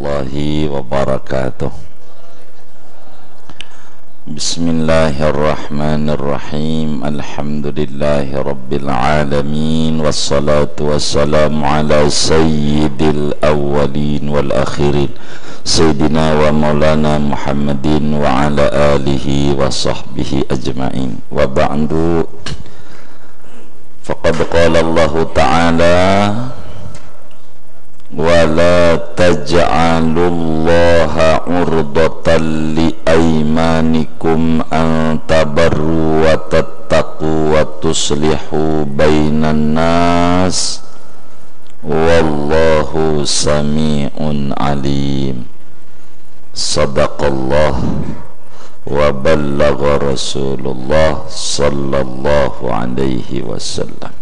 warahmatullahi wabarakatuh. Bismillahirrahmanirrahim. Alhamdulillahi rabbil alamin. Wassalatu wassalamu ala sayyidil awwalin wal akhirin, sayyidina wa maulana Muhammadin wa ala alihi wa sahbihi ajma'in. Wa ba'du, faqad qala Allah ta'ala: wala taj'alullaha urdatan li aymanikum an tabarru wa tattaqu wa tuslihu bainan nas wallahu sami'un alim. Sadaqallah wa ballagha Rasulullah sallallahu alaihi wasallam.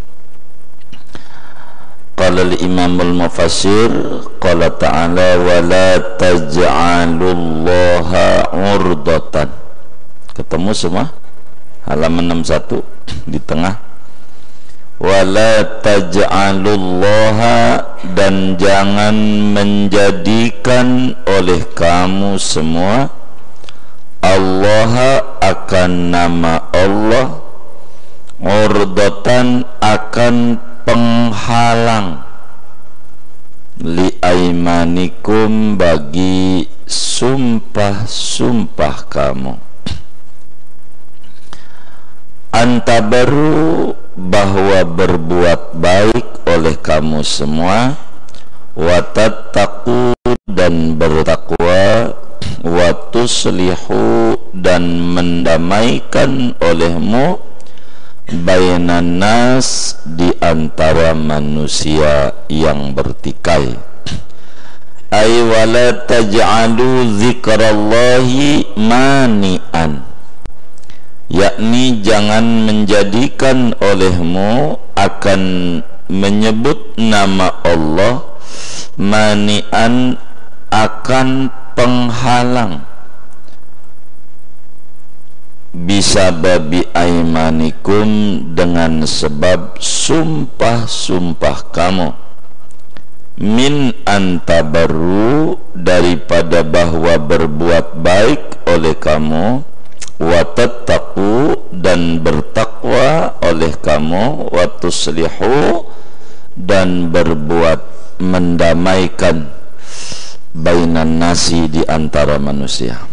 Qala al-imam al-mufassir qala ta'ala wala taj'alullaha urdatan. Ketemu semua? Halaman 61 di tengah. Wala taj'alullaha, dan jangan menjadikan oleh kamu semua Allah akan nama Allah urdatan, akan penghalang li aimanikum, bagi sumpah-sumpah kamu. Antabaru, bahwa berbuat baik oleh kamu semua, watattaqu, dan bertakwa, watuslihu, dan mendamaikan olehmu, bainan nas, di antara manusia yang bertikai. Ay wala taj'alu zikrallahi mani'an, yakni jangan menjadikan olehmu akan menyebut nama Allah mani'an, akan penghalang, bisa babi aimanikum, dengan sebab sumpah-sumpah kamu, min antabaru, daripada bahwa berbuat baik oleh kamu, watattaqu, dan bertakwa oleh kamu, watuslihu, dan berbuat mendamaikan, bainan nasi, di antara manusia.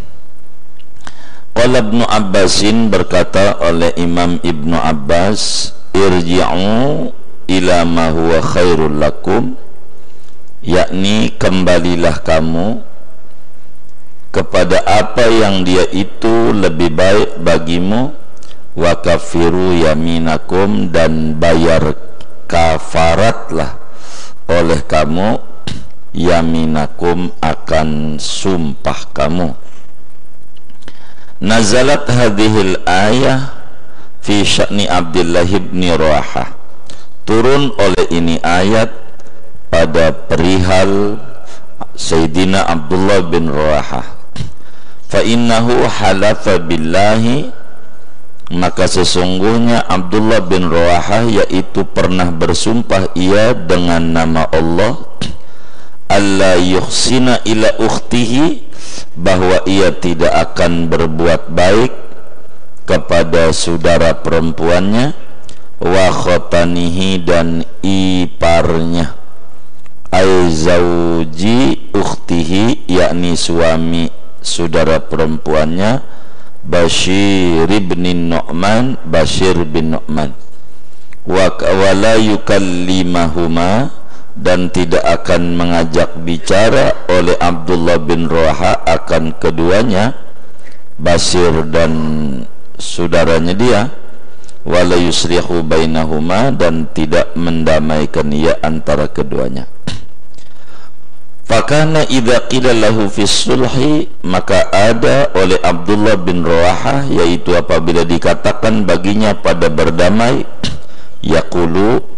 Qala Ibnu Abbasin, berkata oleh Imam Ibnu Abbas, irji'u ila ma huwa khairul lakum, yakni kembalilah kamu kepada apa yang dia itu lebih baik bagimu, wa kafiru yaminakum, dan bayar kafaratlah oleh kamu yaminakum, akan sumpah kamu. Nazalat hadhil ayah fi sya'ni Abdullah ibn Rawahah, turun oleh ini ayat pada perihal Sayyidina Abdullah bin Rawahah. Fa innahu halafa billahi, maka sesungguhnya Abdullah bin Rawahah yaitu pernah bersumpah ia dengan nama Allah, alla yuhsina ila ukhtihi, bahwa ia tidak akan berbuat baik kepada saudara perempuannya, wa khotanihi, dan iparnya, ay zauji ukhtihi, yakni suami saudara perempuannya, Bashir bin Nu'man, Bashir bin Nu'man, wa la yukallimahuma, dan tidak akan mengajak bicara oleh Abdullah bin Rawahah akan keduanya, Bashir dan saudaranya dia, wala yuslihu bainahuma, dan tidak mendamaikan ia antara keduanya. Fakana idza qila lahu fis sulhi, maka ada oleh Abdullah bin Rawahah, yaitu apabila dikatakan baginya pada berdamai, yaqulu,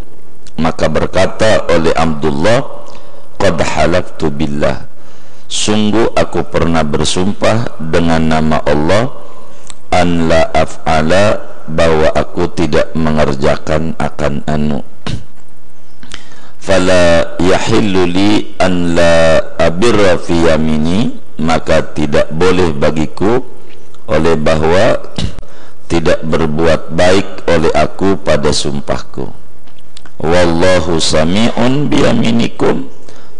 maka berkata oleh Abdullah, qad halaftu billah, sungguh aku pernah bersumpah dengan nama Allah, an la af'ala, bahwa aku tidak mengerjakan akan anu. Fala yahillu li an la abirra fi yamini, maka tidak boleh bagiku oleh bahwa tidak berbuat baik oleh aku pada sumpahku. Wallahu sami'un biyaminikum,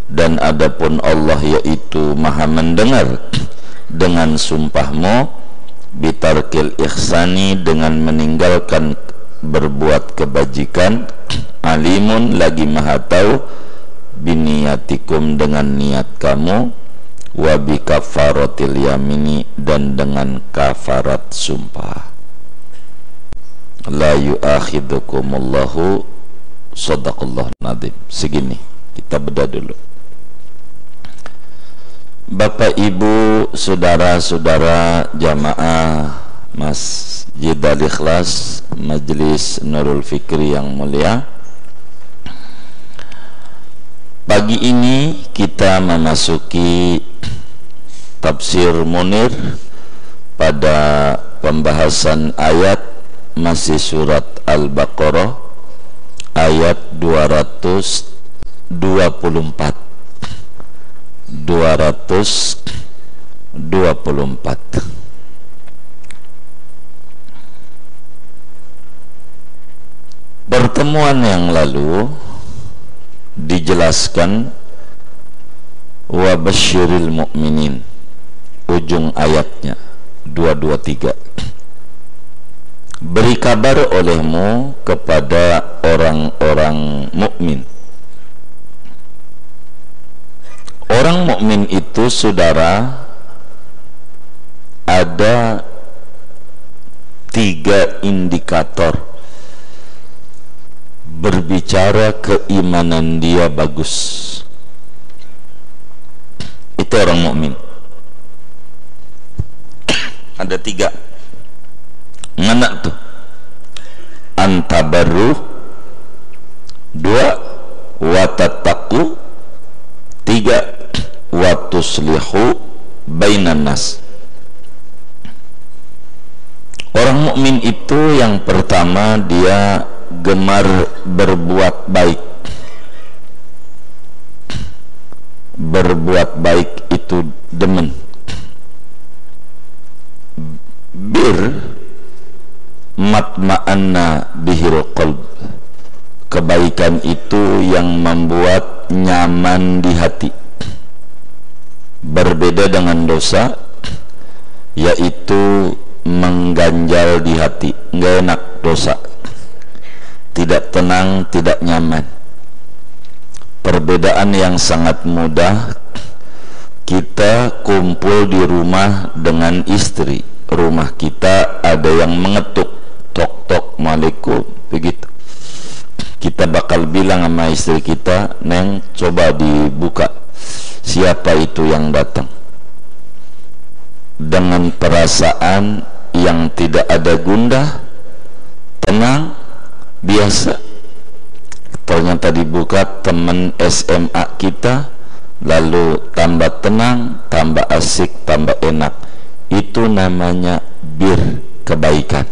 dan adapun Allah yaitu maha mendengar dengan sumpahmu, bitarkil ihsani, dengan meninggalkan berbuat kebajikan, alimun, lagi maha tahu, biniyatikum, dengan niat kamu, wa bi kafaratil yamini, dan dengan kafarat sumpah. La yu'akhidukumullahu, sadaqallahu nadzim. Segini kita bedah dulu. Bapak Ibu, saudara-saudara jamaah Masjid Al-Ikhlas, Majelis Nurul Fikri yang mulia, pagi ini kita memasuki tafsir Munir pada pembahasan ayat masih surat Al-Baqarah ayat 224. Pertemuan yang lalu dijelaskan wa basyiril mu'minin, ujung ayatnya 223. Beri kabar olehmu kepada orang-orang mukmin. Orang mukmin itu, saudara, ada 3 indikator berbicara keimanan dia bagus. Itu orang mukmin. Ada 3. Mana tuh? Antabarru, 2 watattaqu, 3 watuslihu bainan nas. Orang mukmin itu yang pertama, dia gemar berbuat baik. Berbuat baik itu demen. Bir matma'anna bihil qalb, kebaikan itu yang membuat nyaman di hati. Berbeda dengan dosa, yaitu mengganjal di hati, nggak enak dosa, tidak tenang, tidak nyaman. Perbedaan yang sangat mudah, kita kumpul di rumah dengan istri, rumah kita ada yang mengetuk, tok-tok, Assalamualaikum, begitu. Kita bakal bilang sama istri kita, Neng, coba dibuka, siapa itu yang datang. Dengan perasaan yang tidak ada gundah, tenang, biasa. Ternyata dibuka teman SMA kita, lalu tambah tenang, tambah asik, tambah enak. Itu namanya bir, kebaikan.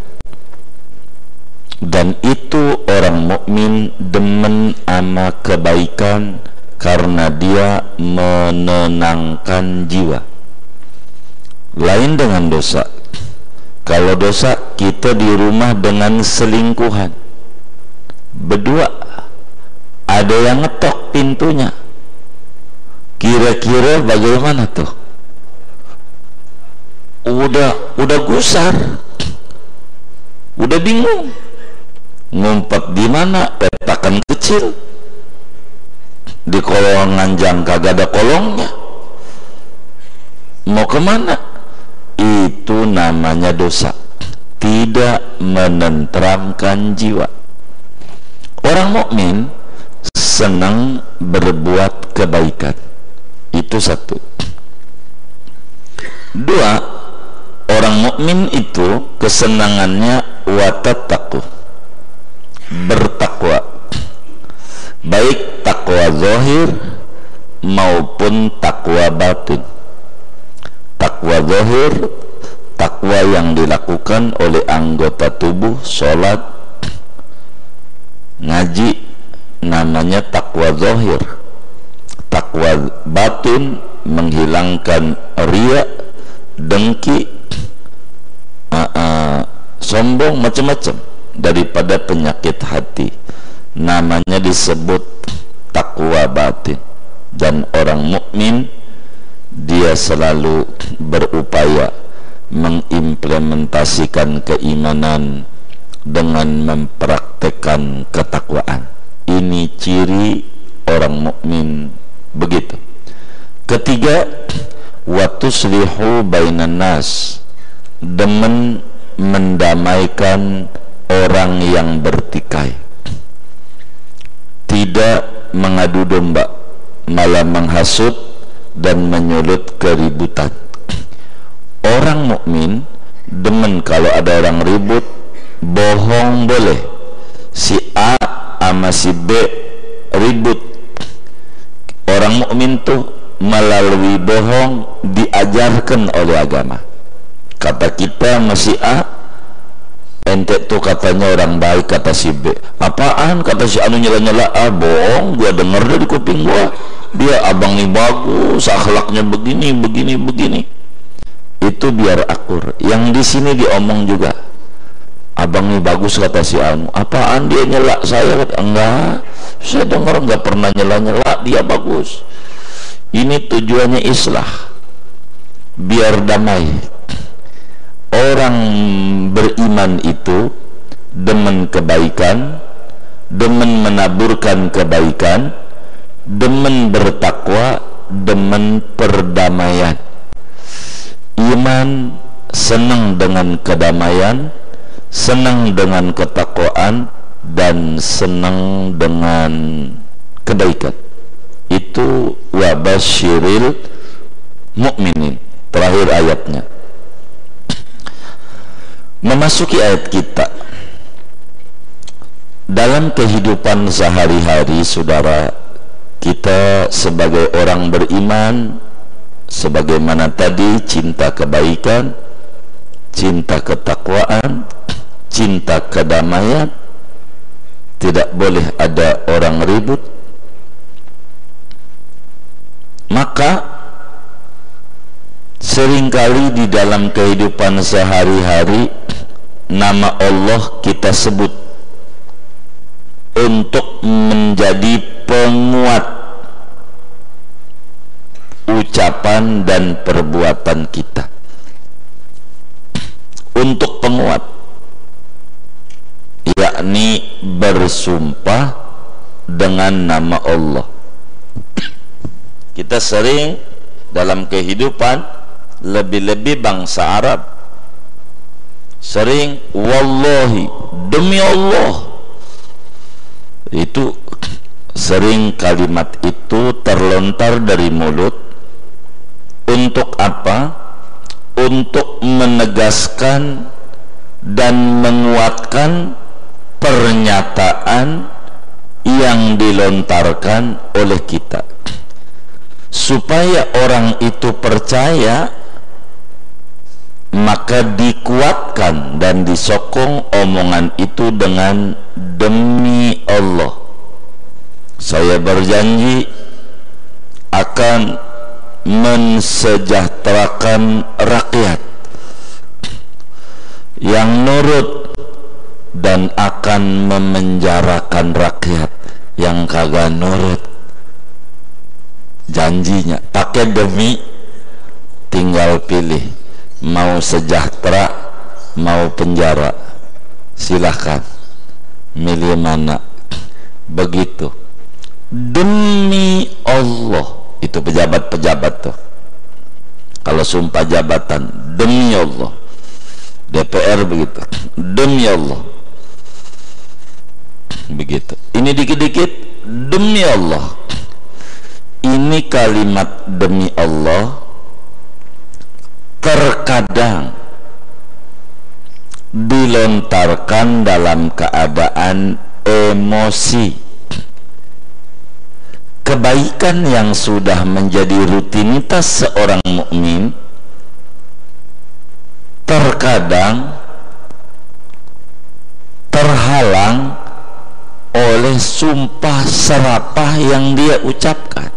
Dan itu orang mukmin demen ama kebaikan karena dia menenangkan jiwa. Lain dengan dosa. Kalau dosa, kita di rumah dengan selingkuhan, berdua, ada yang ngetok pintunya, kira-kira bagaimana tuh? Udah gusar, udah bingung, ngumpet di mana, petakan kecil di kolongan jang kagak ada kolongnya, mau kemana? Itu namanya dosa, tidak menenteramkan jiwa. Orang mukmin senang berbuat kebaikan, itu 1. 2, orang mukmin itu kesenangannya watattaqu, bertakwa, baik takwa zahir maupun takwa batin. Takwa zahir, takwa yang dilakukan oleh anggota tubuh, sholat, ngaji, namanya takwa zahir. takwa batin, menghilangkan riya, dengki, sombong, macam-macam daripada penyakit hati. Namanya disebut takwa batin. Dan orang mukmin dia selalu berupaya mengimplementasikan keimanan dengan mempraktekkan ketakwaan. Ini ciri orang mukmin begitu. Ketiga, wa tuslihu bainan nas, demen mendamaikan orang yang bertikai, tidak mengadu domba, malah menghasut dan menyulut keributan. Orang mukmin demen kalau ada orang ribut, bohong boleh. Si A sama si B ribut, orang mukmin tuh melalui bohong diajarkan oleh agama. Kata kita masih A, ente tuh katanya orang baik, kata si B. Apaan? Kata si anu nyela-nyela A, bohong, gua denger dari kuping gua. Dia abang nih bagus, akhlaknya begini, begini, begini. Itu biar akur. Yang di sini diomong juga, abang nih bagus, kata si anu. Apaan dia nyela saya? Kata, enggak, saya dengar enggak pernah nyela-nyela, dia bagus. Ini tujuannya islah, biar damai. Orang beriman itu demen kebaikan, demen menaburkan kebaikan, demen bertakwa, demen perdamaian. Iman senang dengan kedamaian, senang dengan ketakwaan, dan senang dengan kebaikan. Itu wa basyiril mu'minin, terakhir ayatnya. Memasuki ayat kita, dalam kehidupan sehari-hari, saudara, kita sebagai orang beriman, sebagaimana tadi, cinta kebaikan, cinta ketakwaan, cinta kedamaian, tidak boleh ada orang ribut. Maka seringkali di dalam kehidupan sehari-hari nama Allah kita sebut untuk menjadi penguat ucapan dan perbuatan kita. Untuk penguat, yakni bersumpah dengan nama Allah. Kita sering dalam kehidupan, lebih-lebih bangsa Arab, sering wallahi, demi Allah. Itu sering kalimat itu terlontar dari mulut. Untuk apa? Untuk menegaskan dan menguatkan pernyataan yang dilontarkan oleh kita, supaya orang itu percaya. Maka dikuatkan dan disokong omongan itu dengan demi Allah, saya berjanji akan mensejahterakan rakyat yang nurut dan akan memenjarakan rakyat yang kagak nurut. Janjinya pakai demi, tinggal pilih mau sejahtera, mau penjara, silahkan milih mana. Begitu, demi Allah. Itu pejabat-pejabat tuh, kalau sumpah jabatan, demi Allah. DPR begitu, demi Allah. Begitu. Ini dikit-dikit, demi Allah. Ini kalimat demi Allah terkadang dilontarkan dalam keadaan emosi. Kebaikan yang sudah menjadi rutinitas seorang mukmin terkadang terhalang oleh sumpah serapah yang dia ucapkan.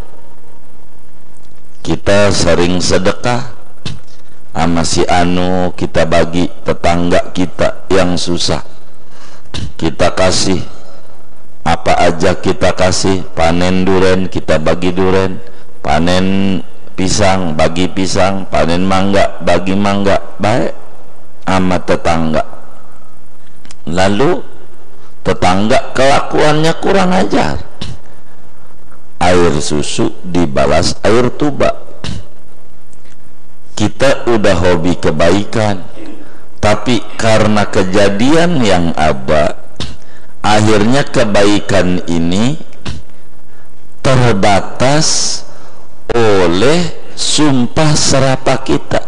kita sering sedekah sama si anu, kita bagi tetangga kita yang susah, kita kasih apa aja, kita kasih. Panen duren kita bagi duren, panen pisang bagi pisang, panen mangga bagi mangga. Baik sama tetangga. Lalu tetangga kelakuannya kurang ajar, air susu dibalas air tuba. Kita udah hobi kebaikan, tapi karena kejadian yang ada, akhirnya kebaikan ini terbatas oleh sumpah serapah kita.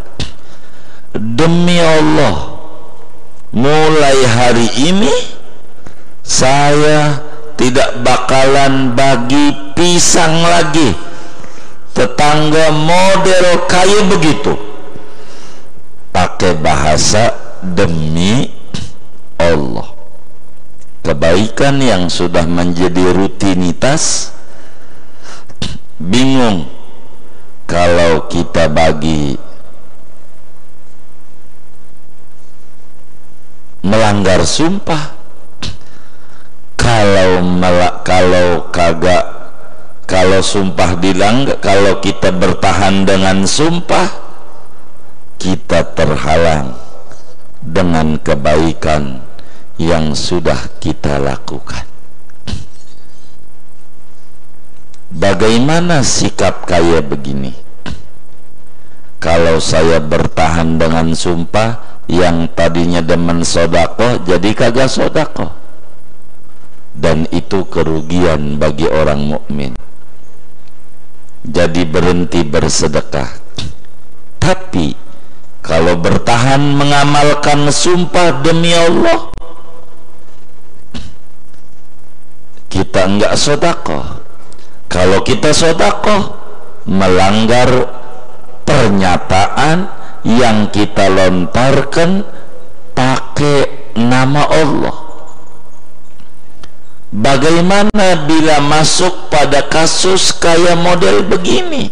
Demi Allah, mulai hari ini saya tidak bakalan bagi pisang lagi. Tetangga model kayak begitu, pakai bahasa demi Allah. Kebaikan yang sudah menjadi rutinitas, bingung kalau kita bagi, melanggar sumpah. Kalau sumpah dilanggar, kalau kita bertahan dengan sumpah, kita terhalang dengan kebaikan yang sudah kita lakukan. Bagaimana sikap kayak begini? Kalau saya bertahan dengan sumpah, yang tadinya demen sodako jadi kagak sodako, dan itu kerugian bagi orang mukmin. Jadi berhenti bersedekah. Tapi kalau bertahan mengamalkan sumpah demi Allah, kita enggak sodako. Kalau kita sodako, melanggar pernyataan yang kita lontarkan pakai nama Allah. Bagaimana bila masuk pada kasus kayak model begini?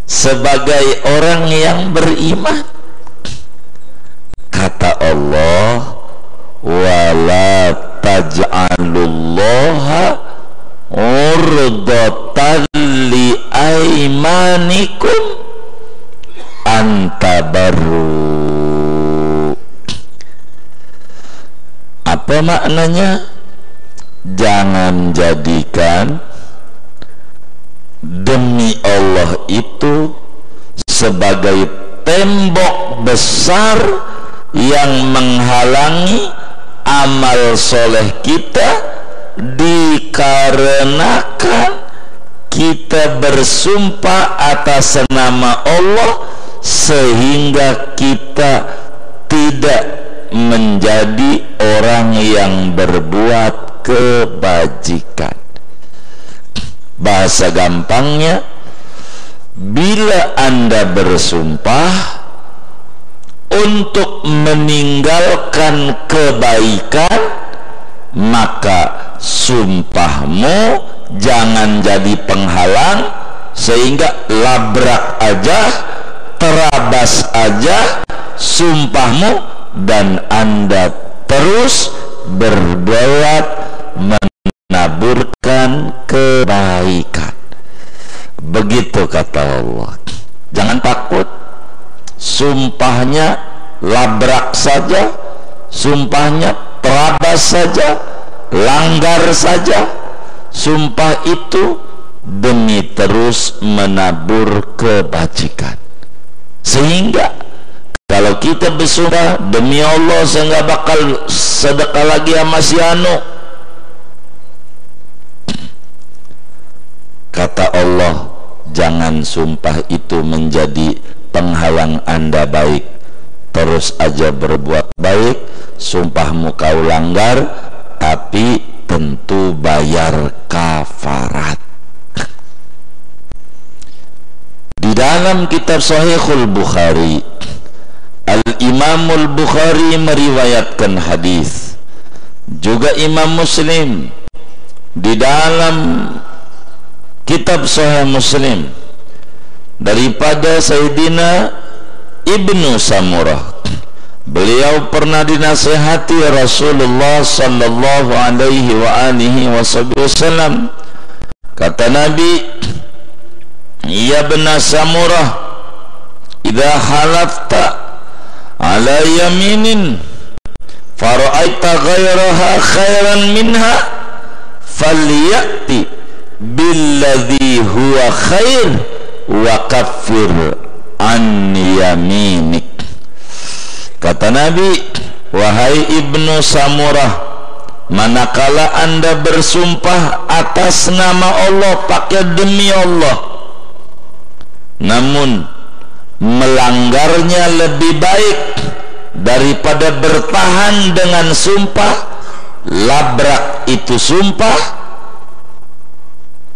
Sebagai orang yang beriman, kata Allah, wala taj'alullaha urdatan li aimanikum antabarru. Apa maknanya? Jangan jadikan demi Allah itu sebagai tembok besar yang menghalangi amal soleh kita, dikarenakan kita bersumpah atas nama Allah sehingga kita tidak menjadi orang yang berbuat kebajikan. Bahasa gampangnya, bila Anda bersumpah untuk meninggalkan kebaikan, maka sumpahmu jangan jadi penghalang sehingga labrak aja, terabas aja sumpahmu, dan Anda terus berbuat menaburkan kebaikan. Begitu kata Allah. Jangan takut, sumpahnya labrak saja, sumpahnya terabas saja, langgar saja. Sumpah itu demi terus menabur kebajikan. Sehingga kalau kita bersumpah demi Allah saya nggak bakal sedekah lagi sama si anu, kata Allah, jangan sumpah itu menjadi penghalang Anda baik. Terus aja berbuat baik, sumpahmu kau langgar, tapi tentu bayar kafarat. Di dalam kitab Sahihul Bukhari, Al-Imamul Bukhari meriwayatkan hadis, juga Imam Muslim di dalam kitab Sahih Muslim daripada Sayyidina Ibnu Samurah. Beliau pernah dinasihati Rasulullah sallallahu alaihi wa alihi wasallam. Kata Nabi, ya Ibn Samurah, idza halafta ala yaminin fara'aita ghairaha khairan minha falyati billadhi huwa khair wa kaffir an yaminik. Kata Nabi, wahai Ibnu Samurah, manakala anda bersumpah atas nama Allah, pakai demi Allah, namun melanggarnya lebih baik daripada bertahan dengan sumpah, labrak itu sumpah,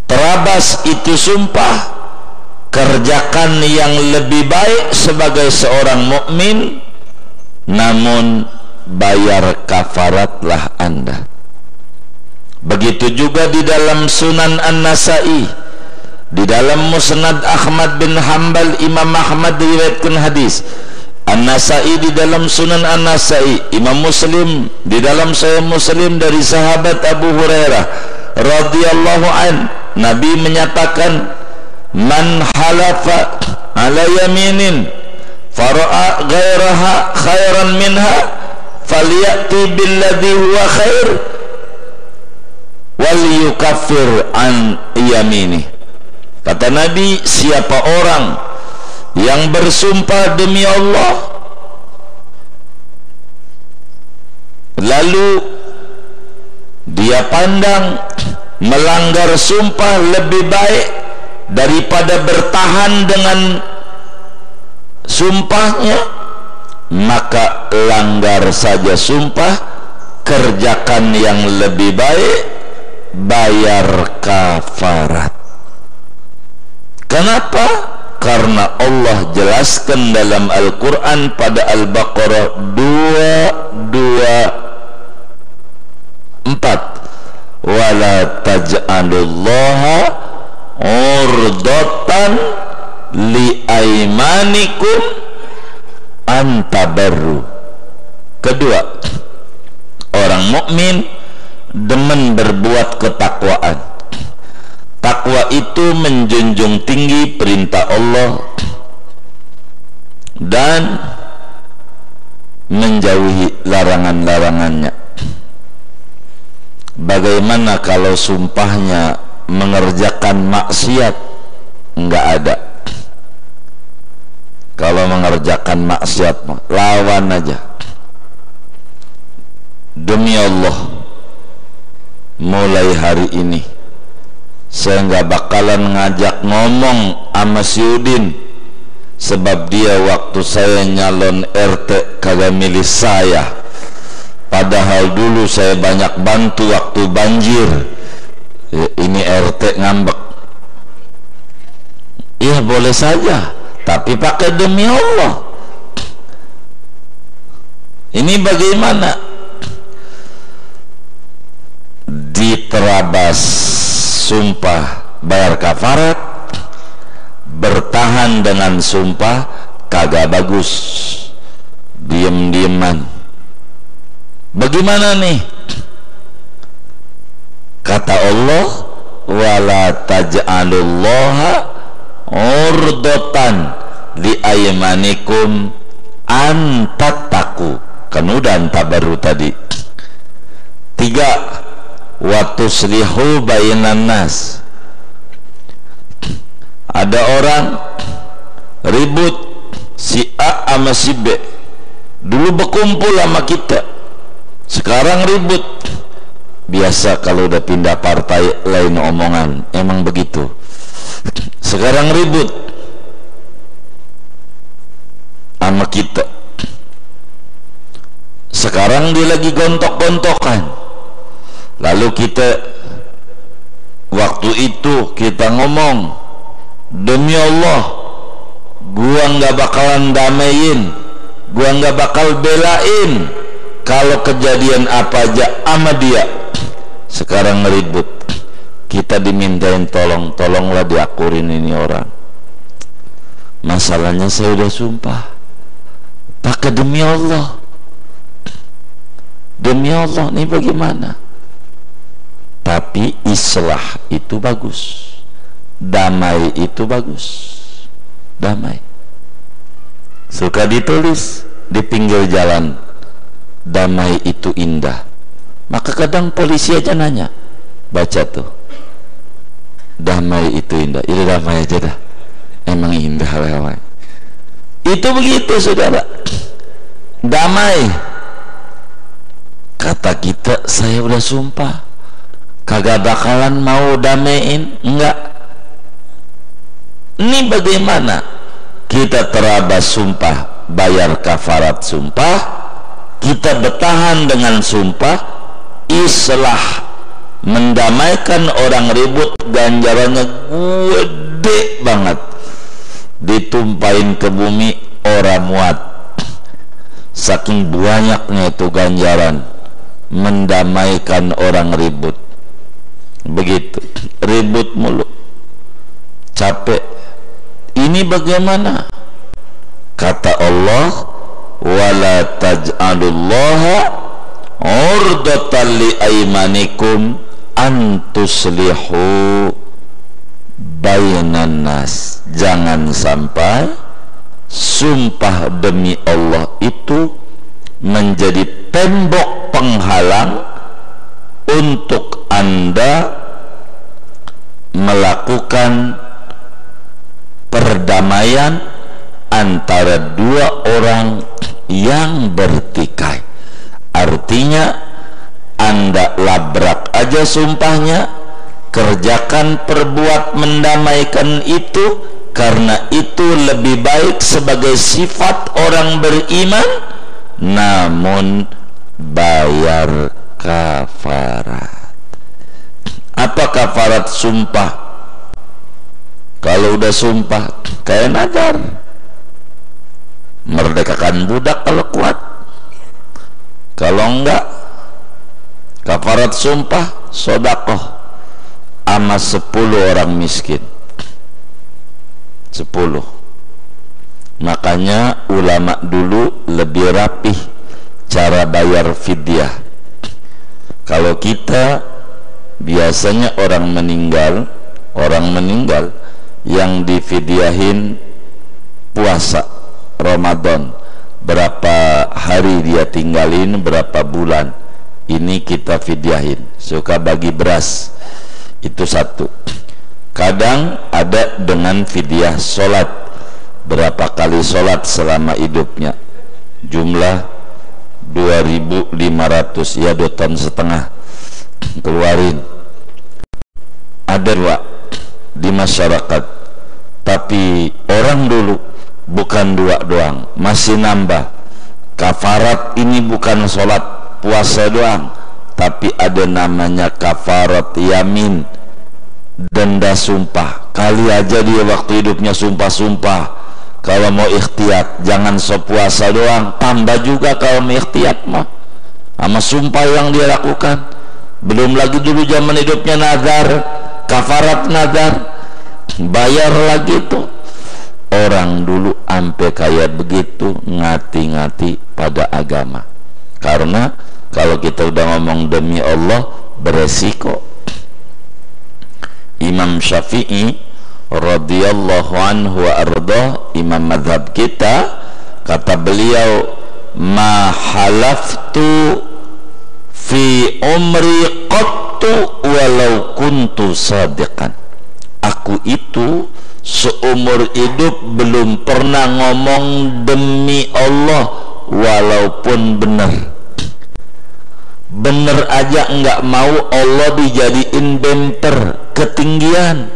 terabas itu sumpah, kerjakan yang lebih baik sebagai seorang mukmin, namun bayar kafaratlah anda. Begitu juga di dalam Sunan An-Nasai, di dalam Musnad Ahmad bin Hanbal, Imam Ahmad riwayatkan hadis. An-Nasai di dalam Sunan An-Nasai, Imam Muslim di dalam Sahih Muslim dari sahabat Abu Hurairah radhiyallahu an, Nabi menyatakan, man halafa ala yaminin fara'a ghairaha khairan minha falyati billadhi huwa khair wal yukaffir an yamini. Kata Nabi, siapa orang yang bersumpah demi Allah lalu dia pandang melanggar sumpah lebih baik daripada bertahan dengan sumpahnya, maka langgar saja sumpah, kerjakan yang lebih baik, bayar kafarat. Kenapa? Karena Allah jelaskan dalam Al-Quran pada Al-Baqarah 224, wala taj'alullaha urdatan li aimanikum antabarru. Kedua, orang mukmin demen berbuat ketakwaan. Takwa itu menjunjung tinggi perintah Allah dan menjauhi larangan-larangannya. Bagaimana kalau sumpahnya mengerjakan maksiat? Enggak ada. Kalau mengerjakan maksiat, lawan aja. Demi Allah, mulai hari ini saya nggak bakalan ngajak ngomong sama si Udin, sebab dia waktu saya nyalon RT kagak milih saya, padahal dulu saya banyak bantu waktu banjir. Ini RT ngambek. Iya boleh saja, tapi pakai demi Allah. Ini bagaimana? Diterabas sumpah bayar kafarat, bertahan dengan sumpah kagak bagus, diem-dieman. Bagaimana nih? Kata Allah, wala taj'alullaha urdatan li aymanikum antattaku. Kan udah antabaru tadi. 3, wa tuslihu bainan nas. Ada orang ribut, si A sama si B dulu berkumpul sama kita, sekarang ribut. Biasa kalau udah pindah partai lain omongan, emang begitu. Sekarang ribut sama kita, sekarang dia lagi gontok-gontokan. Lalu kita waktu itu kita ngomong, demi Allah gua nggak bakalan damaiin, gua nggak bakal belain kalau kejadian apa aja sama dia. Sekarang ngeribut, kita dimintain tolonglah diakurin ini orang. masalahnya saya udah sumpah pakai demi Allah, nih bagaimana? Tapi islah itu bagus, damai itu bagus, damai. Suka ditulis di pinggir jalan, damai itu indah. Maka kadang polisi aja nanya, baca tuh, damai itu indah. Ini damai aja dah, emang indah damai. Itu begitu saudara, damai. Kata kita, saya udah sumpah kagak bakalan mau damein, enggak. Ini bagaimana? Kita terabas sumpah, bayar kafarat sumpah, kita bertahan dengan sumpah, islah, mendamaikan orang ribut, ganjarannya gede banget, ditumpahin ke bumi orang muat. Saking banyaknya itu ganjaran mendamaikan orang ribut. Begitu, ribut mulu, capek. Ini bagaimana? Kata Allah, wala taj'alullaha urdatan li aymanikum an tuslihu bainan nas. Jangan sampai sumpah demi Allah itu menjadi tembok penghalang untuk Anda melakukan perdamaian antara dua orang yang bertikai. Artinya Anda labrak aja sumpahnya, kerjakan perbuat mendamaikan itu, karena itu lebih baik sebagai sifat orang beriman, namun bayar kafarat. Apa kafarat sumpah? Kalau udah sumpah kayak nadar, merdekakan budak kalau kuat. Kalau enggak, kafarat sumpah sodakoh sama 10 orang miskin. 10. Makanya ulama dulu lebih rapih cara bayar fidyah. Kalau kita biasanya orang meninggal yang difidyahin puasa Ramadan, berapa hari dia tinggalin, berapa bulan, ini kita fidyahin. Suka bagi beras, itu 1. Kadang ada dengan fidyah solat, berapa kali solat selama hidupnya, jumlah 2.500, ya 2,5 ton keluarin. Ada 2 di masyarakat, tapi orang dulu bukan 2 doang, masih nambah. Kafarat ini bukan sholat puasa doang, tapi ada namanya kafarat yamin, denda sumpah. Kali aja dia waktu hidupnya sumpah-sumpah. Kalau mau ikhtiyat, jangan sepuasa doang, tambah juga kalau mau ikhtiyat mah sama sumpah yang dia lakukan. Belum lagi dulu zaman hidupnya nazar, kafarat nazar, bayar lagi tuh. Orang dulu ampe kayak begitu, ngati-ngati pada agama. Karena kalau kita udah ngomong demi Allah, beresiko. Imam Syafi'i radhiyallahu anhu wa ardah, imam mazhab kita, kata beliau, ma halaftu fi umri qattu walau kuntu sadiqan. Aku itu seumur hidup belum pernah ngomong demi Allah walaupun benar. Bener aja enggak mau Allah dijadiin bemper ketinggian.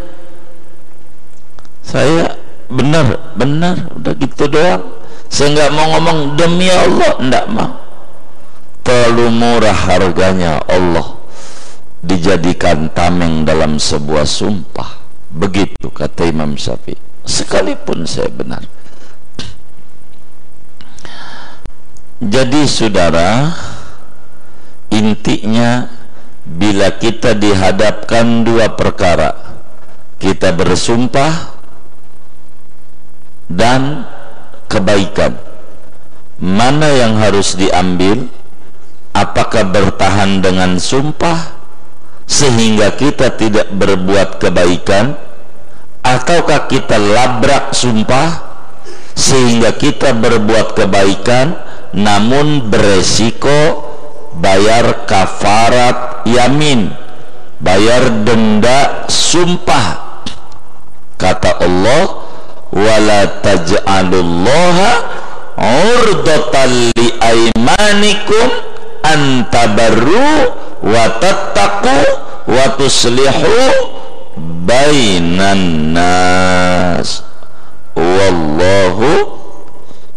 Saya benar udah gitu doang. Saya enggak mau ngomong demi Allah, enggak mau. Terlalu murah harganya Allah dijadikan tameng dalam sebuah sumpah. Begitu kata Imam Syafi'i, sekalipun saya benar. Jadi saudara, intinya bila kita dihadapkan 2 perkara, kita bersumpah dan kebaikan. Mana yang harus diambil? Apakah bertahan dengan sumpah sehingga kita tidak berbuat kebaikan, ataukah kita labrak sumpah sehingga kita berbuat kebaikan namun beresiko bayar kafarat yamin, bayar denda sumpah? Kata Allah, wala taj'alullaha urdatan li aimanikum antabarru wa tattaqu wa tuslihu bainan nas wallahu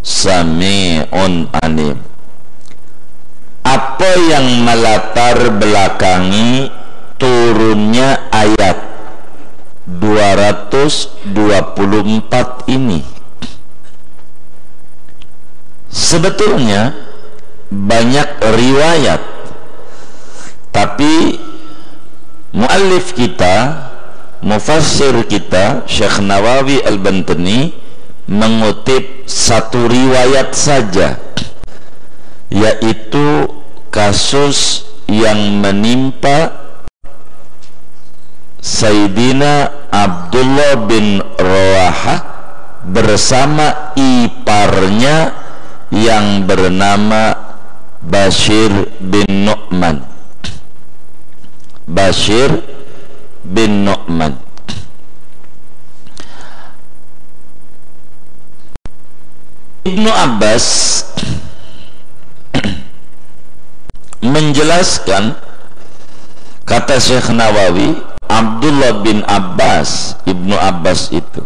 sami'un alim. Apa yang melatar belakangi turunnya ayat 224 ini? Sebetulnya banyak riwayat, tapi muallif kita, mufassir kita, Syekh Nawawi Al-Bantani mengutip satu riwayat saja, yaitu kasus yang menimpa Sayyidina Abdullah bin Rawahah bersama iparnya yang bernama Bashir bin Nu'man. Bashir bin Nu'man. Ibnu Abbas menjelaskan, kata Syekh Nawawi, Abdullah bin Abbas, Ibnu Abbas itu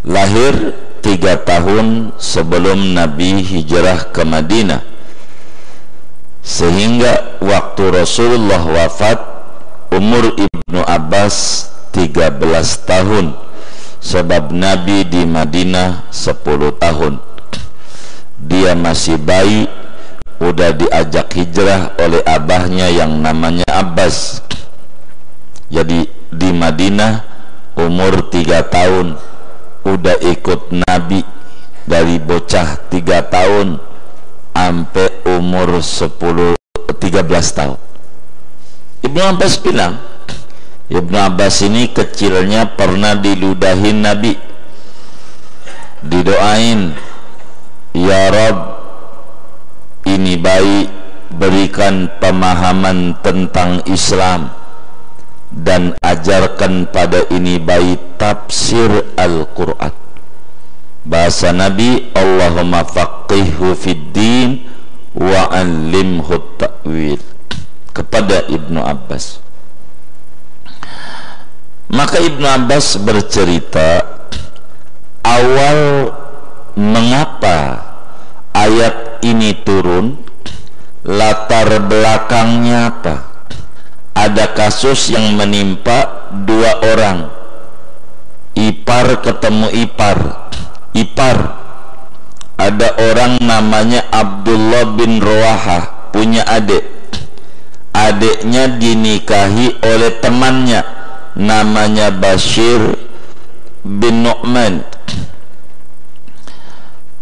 lahir 3 tahun sebelum Nabi hijrah ke Madinah, sehingga waktu Rasulullah wafat umur Ibnu Abbas 13 tahun, sebab Nabi di Madinah 10 tahun. Dia masih bayi, udah diajak hijrah oleh abahnya yang namanya Abbas. Jadi di Madinah umur 3 tahun udah ikut Nabi, dari bocah 3 tahun sampai umur 13 tahun. Ibnu Abbas bilang, Ibnu Abbas ini kecilnya pernah diludahin Nabi, didoain, ya Rabb, ini bayi berikan pemahaman tentang Islam dan ajarkan pada ini bayi tafsir Al-Quran. Bahasa Nabi, Allahumma faqihhu fid din wa allimhu ta'wil, kepada Ibnu Abbas. Maka Ibnu Abbas bercerita awal mengapa ayat ini turun, latar belakangnya apa. Ada kasus yang menimpa 2 orang, ipar ketemu ipar. Ada orang namanya Abdullah bin Rawahah, punya adik. Adiknya dinikahi oleh temannya namanya Bashir bin Nu'man.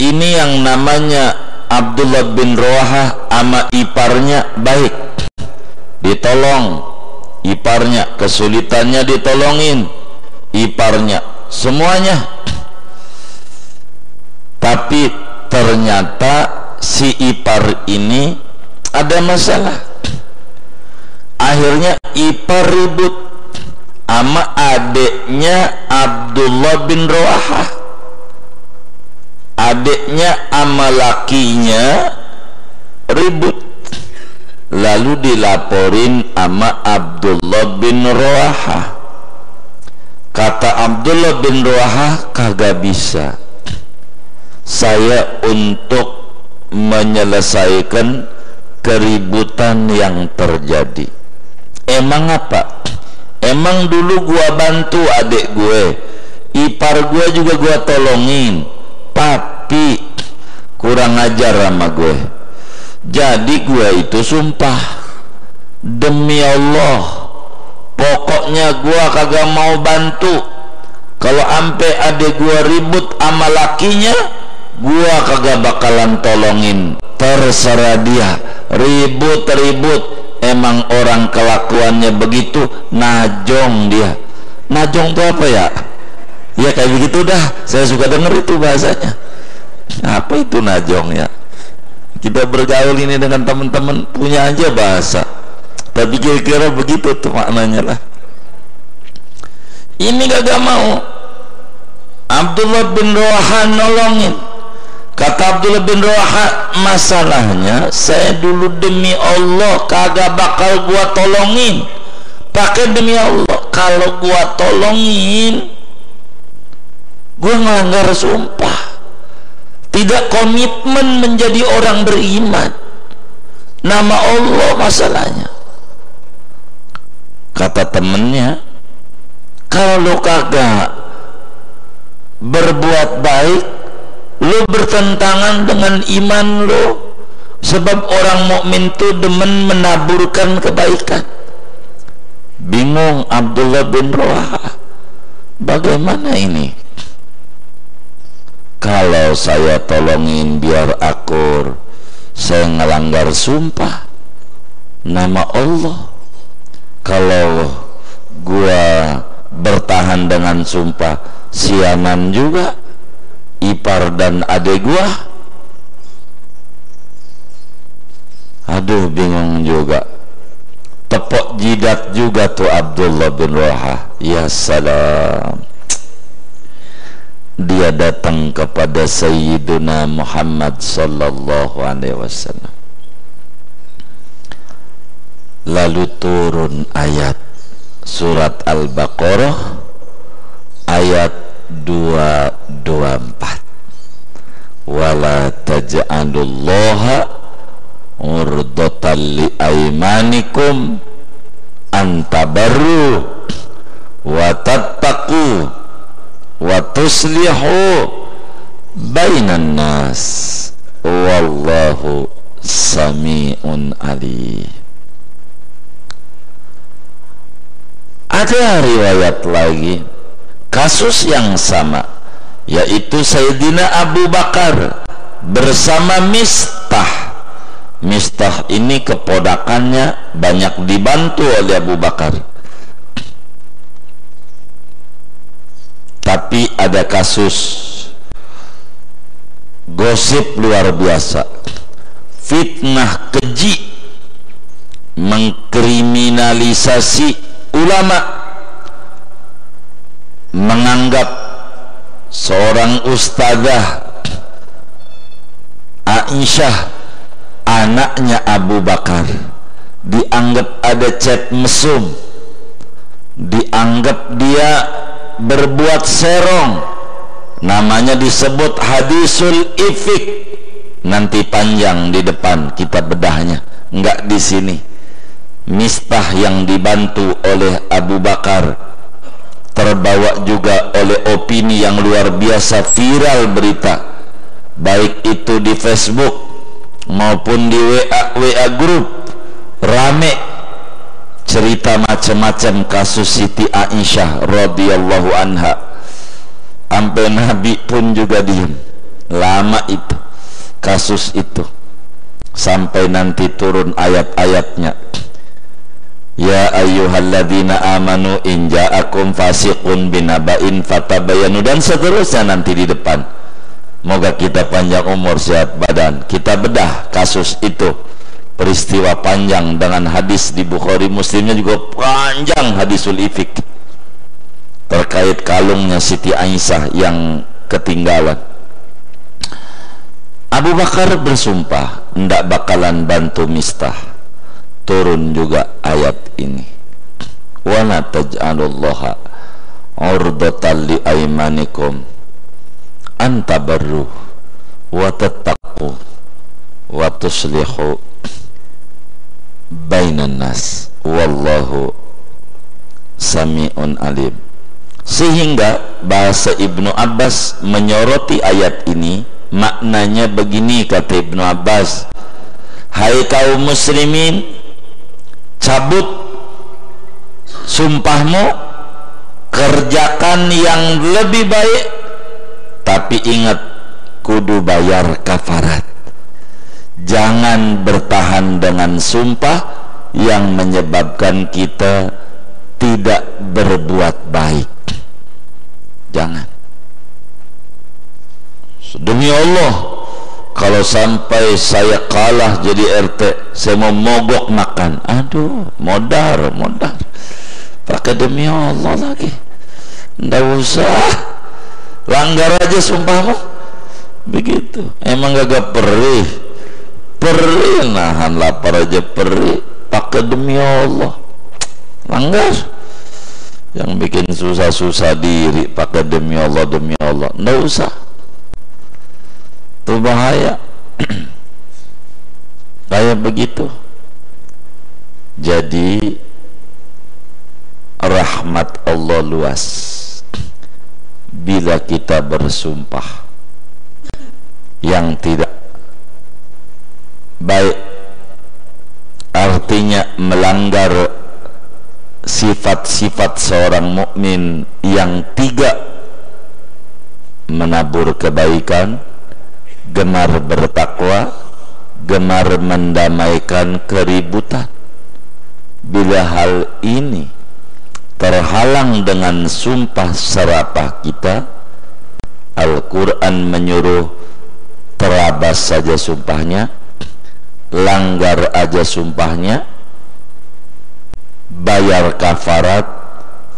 Ini yang namanya Abdullah bin Rawahah ama iparnya baik, ditolong iparnya, kesulitannya ditolongin iparnya, semuanya. Tapi ternyata si ipar ini ada masalah. Akhirnya ipar ribut sama adiknya Abdullah bin Rawahah. Adiknya sama lakinya ribut, lalu dilaporin sama Abdullah bin Rawahah. Kata Abdullah bin Rawahah, kagak bisa saya untuk menyelesaikan keributan yang terjadi. Emang apa? Emang dulu gua bantu adik gue, ipar gue juga gua tolongin, tapi kurang ajar sama gue. Jadi gue itu sumpah, demi Allah, pokoknya gue kagak mau bantu Kalau ampe adek gua ribut sama lakinya, gua kagak bakalan tolongin. Terserah dia, ribut-ribut. Emang orang kelakuannya begitu, najong dia. Najong itu apa ya? Ya kayak begitu dah. Saya suka denger itu bahasanya. Apa itu najong ya? Kita bergaul ini dengan teman-teman punya aja bahasa. Tapi kira-kira begitu tuh maknanya lah. Ini kagak mau. Abdullah bin Rawaha nolongin. Kata Abdullah bin Rawaha, masalahnya saya dulu demi Allah kagak bakal gua tolongin. Pakai demi Allah, kalau gua tolongin gua ngelanggar sumpah, tidak komitmen menjadi orang beriman. Nama Allah masalahnya. Kata temennya, kalau kagak berbuat baik, lu bertentangan dengan iman lu. Sebab orang mukmin tuh demen menaburkan kebaikan. Bingung Abdullah bin Rawaha, bagaimana ini? Kalau saya tolongin biar akur, saya ngelanggar sumpah nama Allah. Kalau gua bertahan dengan sumpah, sianan juga ipar dan adek gua. Aduh, bingung juga. Tepok jidat juga tuh Abdullah bin Rawaha. Ya salam. Dia datang kepada Sayyiduna Muhammad sallallahu alaihi wasallam. Lalu turun ayat surat Al-Baqarah ayat 224. Wala taj'alullaha urdatan li aymanikum antabarru wa tattaqu wa tuslihu bainan nas wallahu sami'un alim. Ada riwayat lagi kasus yang sama, yaitu Sayyidina Abu Bakar bersama Mistah. Mistah ini keponakannya, banyak dibantu oleh Abu Bakar. Tapi ada kasus gosip luar biasa, fitnah keji, mengkriminalisasi ulama, menganggap seorang ustazah Aisyah, anaknya Abu Bakar, dianggap ada chat mesum, dianggap dia berbuat serong, namanya disebut hadisul ifik. Nanti panjang di depan kita bedahnya, enggak di sini. Mistah yang dibantu oleh Abu Bakar terbawa juga oleh opini yang luar biasa, viral berita, baik itu di Facebook maupun di WA grup, rame cerita macam-macam kasus Siti Aisyah radhiyallahu anha. Sampai Nabi pun juga diam. Lama itu kasus itu, sampai nanti turun ayat-ayatnya. Ya ayyuhalladzina amanu in ja'akum fasiqun binaba'in fatabayanu, dan seterusnya nanti di depan. Moga kita panjang umur, sehat badan. Kita bedah kasus itu, peristiwa panjang dengan hadis di Bukhari, Muslimnya juga panjang, hadisul ifik, terkait kalungnya Siti Aisyah yang ketinggalan. Abu Bakar bersumpah ndak bakalan bantu Mistah. Turun juga ayat ini, wala taj'alullaha urdatan li aymanikum antabarru wa tattaqu wa tuslihu bainan nas wallahu sami'un alim. Sehingga bahasa Ibnu Abbas menyoroti ayat ini, maknanya begini, kata Ibnu Abbas, hai kaum muslimin, cabut sumpahmu kerjakan yang lebih baik, tapi ingat kudu bayar kafarat. Jangan bertahan dengan sumpah yang menyebabkan kita tidak berbuat baik. Jangan. Demi Allah, kalau sampai saya kalah jadi RT, saya mau mogok makan. Aduh, modar. Pakai demi Allah lagi. Nggak usah. Langgar aja sumpahmu. Begitu. Emang gak perih. Perih, nahan lapar aja perih. Pakai demi Allah. Langgar. Yang bikin susah-susah diri pakai demi Allah. Nggak usah. Itu bahaya. Kayak begitu. Jadi rahmat Allah luas bila kita bersumpah yang tidak baik, artinya melanggar sifat-sifat seorang mukmin yang tiga: menabur kebaikan, gemar bertakwa, gemar mendamaikan keributan. Bila hal ini terhalang dengan sumpah serapah kita, Al-Quran menyuruh terabas saja sumpahnya, langgar aja sumpahnya, bayar kafarat,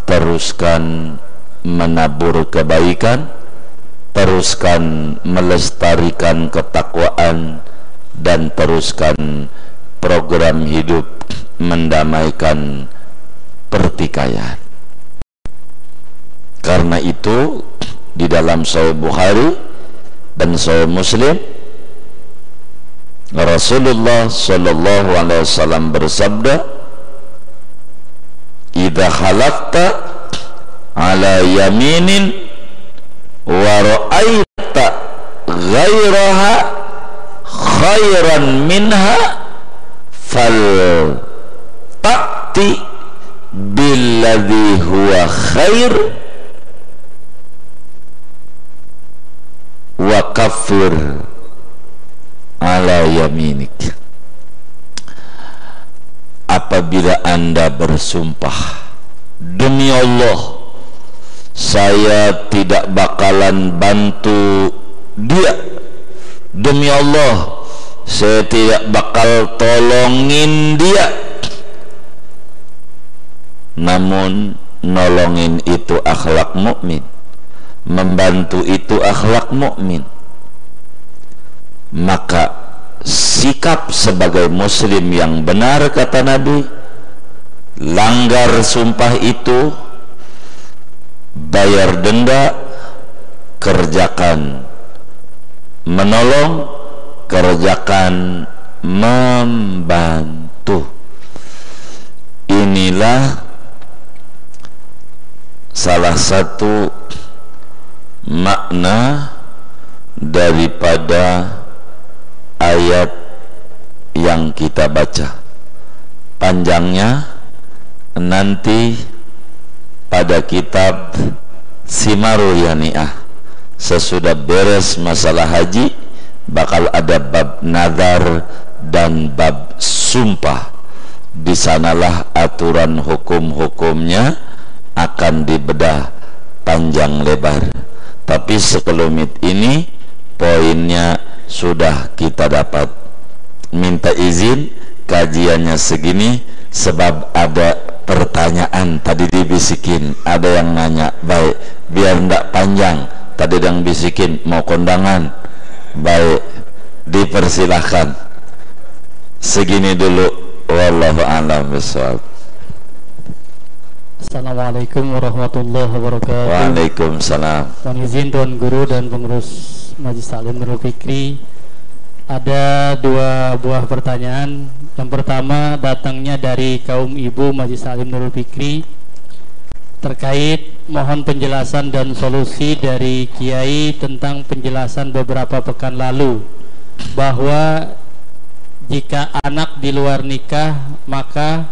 teruskan menabur kebaikan, teruskan melestarikan ketakwaan, dan teruskan program hidup mendamaikan pertikaian. Karena itu di dalam Sahih Bukhari dan Sahih Muslim, Rasulullah sallallahu alaihi wasallam bersabda, "Idza halafta ala yaminin wa ra'aita ghairaha khairan minha fal ta'ti billadhi huwa khair wa kafir ala yaminik." Apabila Anda bersumpah, demi Allah saya tidak bakalan bantu dia, demi Allah saya tidak bakal tolongin dia, namun nolongin itu akhlak mukmin, membantu itu akhlak mukmin, maka sikap sebagai muslim yang benar, kata Nabi, langgar sumpah itu bayar denda, kerjakan menolong, kerjakan membantu. Inilah salah satu makna daripada ayat yang kita baca. Panjangnya nanti pada kitab Simaru Yani'ah, sesudah beres masalah haji, bakal ada bab nazar dan bab sumpah. Di sanalah aturan hukum-hukumnya akan dibedah panjang lebar. Tapi sekelumit ini poinnya sudah kita dapat. Minta izin kajiannya segini sebab ada pertanyaan tadi dibisikin, ada yang nanya. Baik, biar ndak panjang, tadi yang bisikin mau kondangan. Baik, dipersilahkan. Segini dulu, wallahu a'lam bishawab. Assalamualaikum warahmatullahi wabarakatuh. Waalaikumsalam. Mohon izin Tuan Guru dan pengurus Majelis Taklim Nurul Fikri, ada dua buah pertanyaan. Yang pertama datangnya dari kaum ibu Majelis Taklim Nurul Fikri, terkait mohon penjelasan dan solusi dari Kiai tentang penjelasan beberapa pekan lalu bahwa jika anak di luar nikah, maka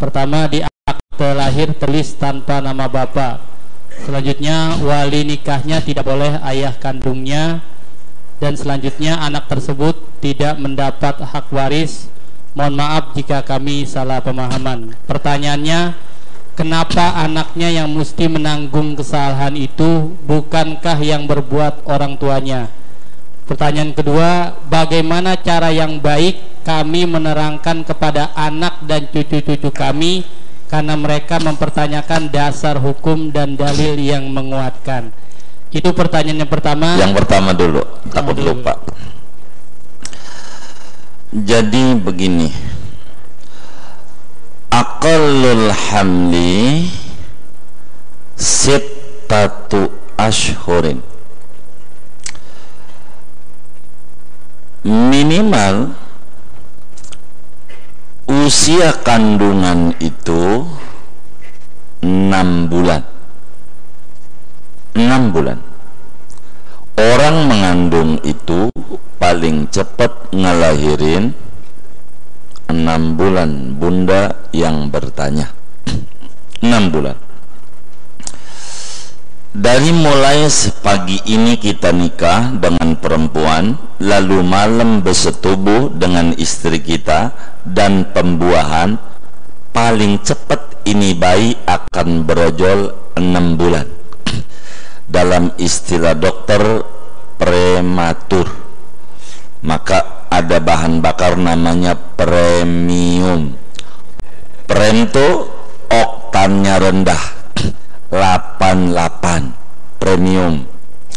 pertama di akte lahir tulis tanpa nama bapak, Selanjutnya, wali nikahnya tidak boleh ayah kandungnya. Dan selanjutnya, anak tersebut tidak mendapat hak waris. Mohon maaf jika kami salah pemahaman. Pertanyaannya, kenapa anaknya yang mesti menanggung kesalahan itu, bukankah yang berbuat orang tuanya? Pertanyaan kedua, bagaimana cara yang baik kami menerangkan kepada anak dan cucu-cucu kami, karena mereka mempertanyakan dasar hukum dan dalil yang menguatkan? Itu pertanyaan yang pertama. Yang pertama dulu, takut lupa. Jadi begini, aqallul hamli sittatu ashhurin, minimal usia kandungan itu 6 bulan. 6 bulan. Orang mengandung itu paling cepat ngelahirin 6 bulan. Bunda yang bertanya, 6 bulan. Dari mulai pagi ini kita nikah dengan perempuan, lalu malam bersetubuh dengan istri kita, dan pembuahan, paling cepat ini bayi akan berojol 6 bulan. Dalam istilah dokter, prematur. Maka ada bahan bakar namanya premium. Prem itu oktannya rendah, 88. Premium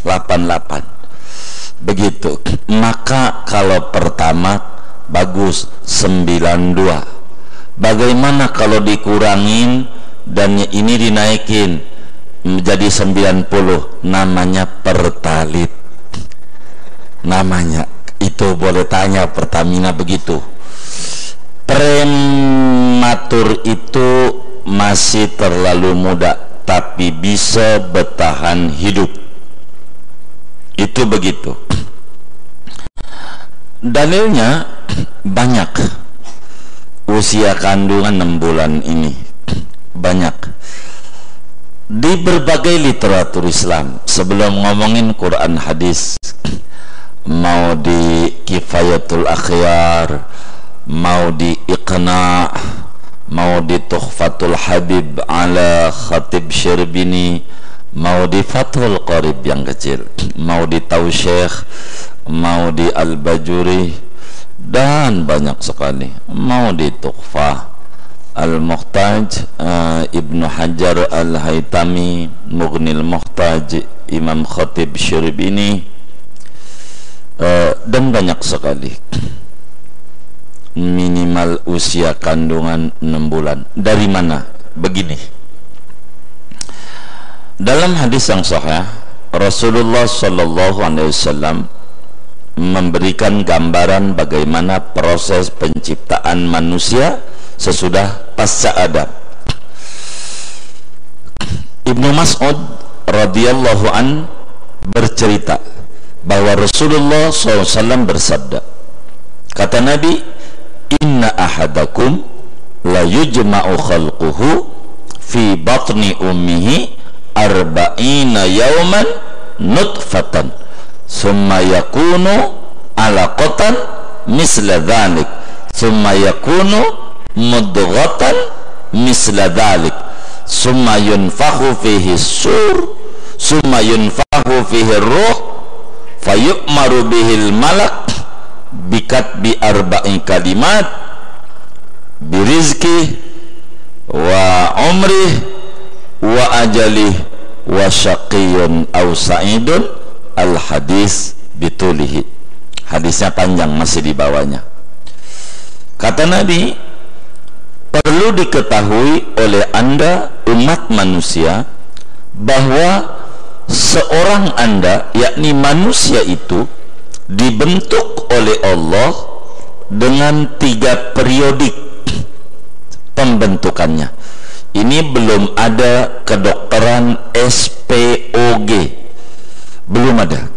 88. Begitu. Maka kalau pertama bagus 92. Bagaimana kalau dikurangin dan ini dinaikin menjadi 90? Namanya pertalit. Namanya itu, boleh tanya Pertamina begitu. Prematur itu masih terlalu muda, tapi bisa bertahan hidup. Itu begitu. Dalilnya banyak. Usia kandungan 6 bulan ini banyak. Di berbagai literatur Islam, sebelum ngomongin Quran hadis, mau di Kifayatul Akhyar, mau di Iqna', mau di Tuhfatul Habib ala Khatib Syirbini, mau di Fathul Qarib yang kecil, mau di Tausyekh, mau di Al-Bajuri, dan banyak sekali, mau di Tuhfah Al-Muhtaj, Ibnu Hajar Al-Haytami, Mughnil Muhtaj, Imam Khatib Syirbini, dan banyak sekali. Minimal usia kandungan 6 bulan. Dari mana? Begini, dalam hadis yang sahih, Rasulullah SAW memberikan gambaran bagaimana proses penciptaan manusia sesudah pasca Adam. Ibnu Mas'ud radhiyallahu an bercerita bahwa Rasulullah SAW bersabda, kata Nabi, inna ahadakum la yujma'u khalquhu fi batni ummihi arba'ina yawman nutfatan summa yakunu alaqatan misla dhalik summa yakunu mudghatan misla dhalik summa yunfakhu fihi sur summa yunfakhu fihi ruh fayu'maru bihil malak bikatbi arba'i kalimat birizki wa umrih wa ajalih wa syaqiyun aw sa'idun. Al hadis bitulihi. Hadisnya panjang, masih di bawahnya. Kata Nabi, perlu diketahui oleh Anda umat manusia bahwa seorang Anda, yakni manusia itu, dibentuk oleh Allah dengan 3 periodik pembentukannya. Ini belum ada kedokteran SPOG, belum ada.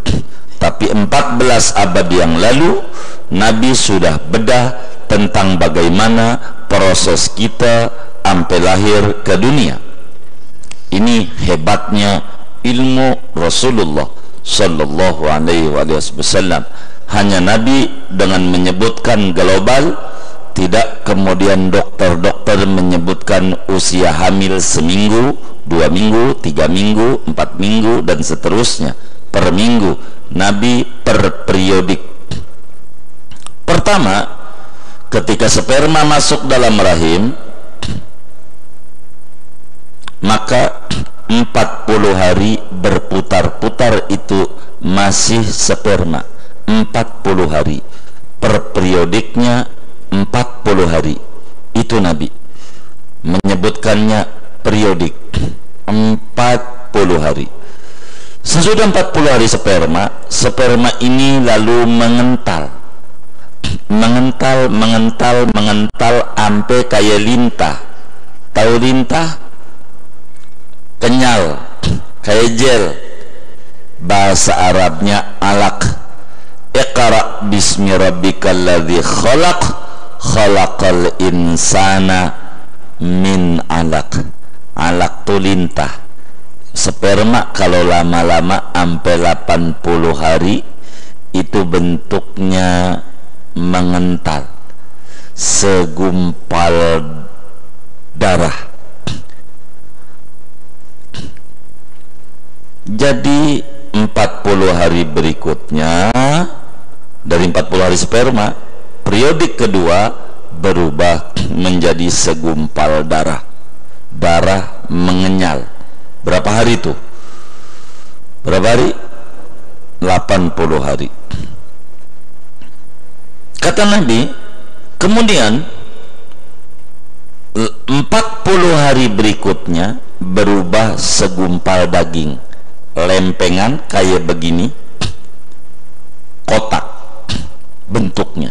Tapi 14 abad yang lalu Nabi sudah bedah tentang bagaimana proses kita sampai lahir ke dunia. Ini hebatnya ilmu Rasulullah sallallahu alaihi wasallam. Hanya Nabi dengan menyebutkan global, tidak kemudian dokter-dokter menyebutkan usia hamil seminggu, 2 minggu, 3 minggu, 4 minggu, dan seterusnya. Per minggu, Nabi per periodik. Pertama, ketika sperma masuk dalam rahim, maka 40 hari berputar-putar itu masih sperma. 40 hari per periodiknya, 40 hari. Itu Nabi menyebutkannya periodik, 40 hari. Sesudah 40 hari sperma ini lalu mengental sampai kayak lintah. Tahu lintah? Kenyal, kayak gel. Bahasa Arabnya alaq. Iqra bismi rabbikal ladzi khalaq, khalaqal insana min alaq. Alaq tu lintah. Sperma kalau lama-lama sampai 80 hari itu bentuknya mengental, segumpal darah. Jadi 40 hari berikutnya, dari 40 hari sperma, periodik kedua berubah menjadi segumpal darah. Darah mengenyal. Berapa hari itu? Berapa hari? 80 hari. Kata Nabi, kemudian 40 hari berikutnya berubah segumpal daging, lempengan kayak begini, kotak bentuknya.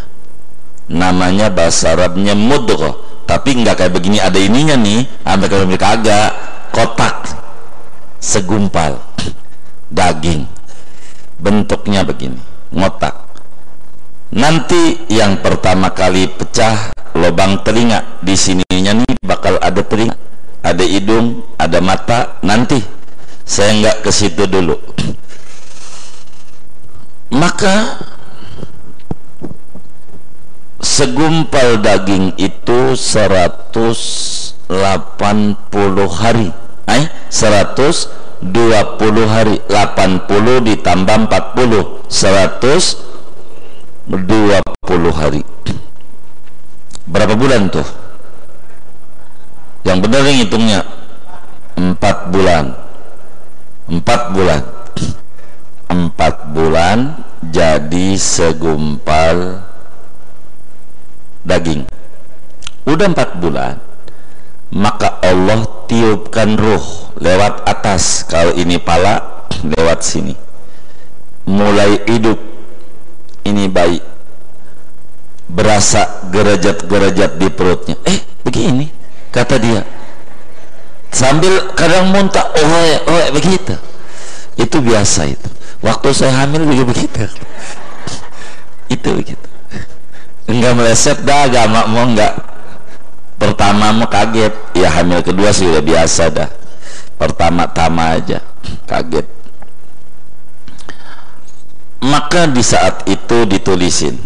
Namanya bahasa Arabnya mudghah, tapi nggak kayak begini ada ininya nih, sampai kalau mereka agak kotak, segumpal daging, bentuknya begini, ngotak. Nanti yang pertama kali pecah lubang telinga, di sininya nih bakal ada telinga, ada hidung, ada mata. Nanti saya nggak ke situ dulu. Maka segumpal daging itu 180 hari. 120 hari. 80 ditambah 40, 120 hari. Berapa bulan tuh? Yang benar yang hitungnya 4 bulan. 4 bulan. 4 bulan jadi segumpal daging. Udah 4 bulan, maka Allah tiupkan ruh lewat atas. Kalau ini pala, lewat sini. Mulai hidup ini bayi, berasa gerejat-gerejat di perutnya. Begini kata dia, sambil kadang muntah, oh begitu. Itu biasa itu. Waktu saya hamil juga begitu. Itu begitu. Enggak meleset dah, agama mau enggak. Pertama mau kaget, ya hamil kedua sih udah biasa dah. Pertama-tama aja kaget. Maka di saat itu ditulisin,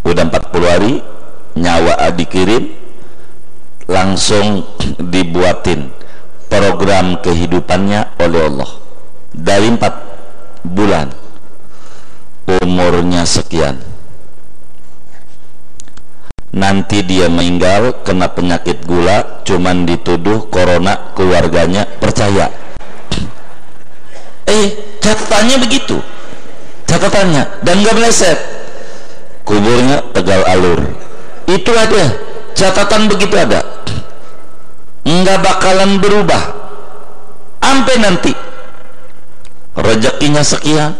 udah 40 hari, nyawa dikirim, langsung dibuatin program kehidupannya oleh Allah. Dari 4 bulan, umurnya sekian, nanti dia meninggal kena penyakit gula, cuman dituduh corona, keluarganya percaya. Catatannya begitu, catatannya, dan gak meleset. Kuburnya Tegal Alur, itu ada catatan begitu, ada, nggak bakalan berubah sampai nanti. Rezekinya sekian,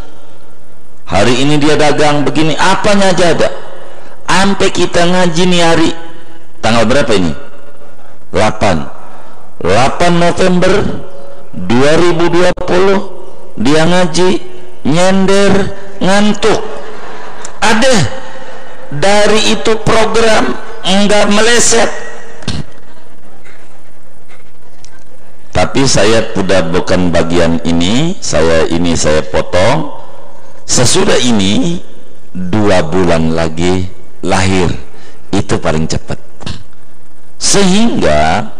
hari ini dia dagang begini, apanya aja ada. Sampai kita ngaji nih hari tanggal berapa ini? 8 November 2020 dia ngaji, nyender, ngantuk. Ada dari itu program, enggak meleset. Tapi tapi saya bukan bagian ini, saya potong. Sesudah ini 2 bulan lagi lahir, itu paling cepat. Sehingga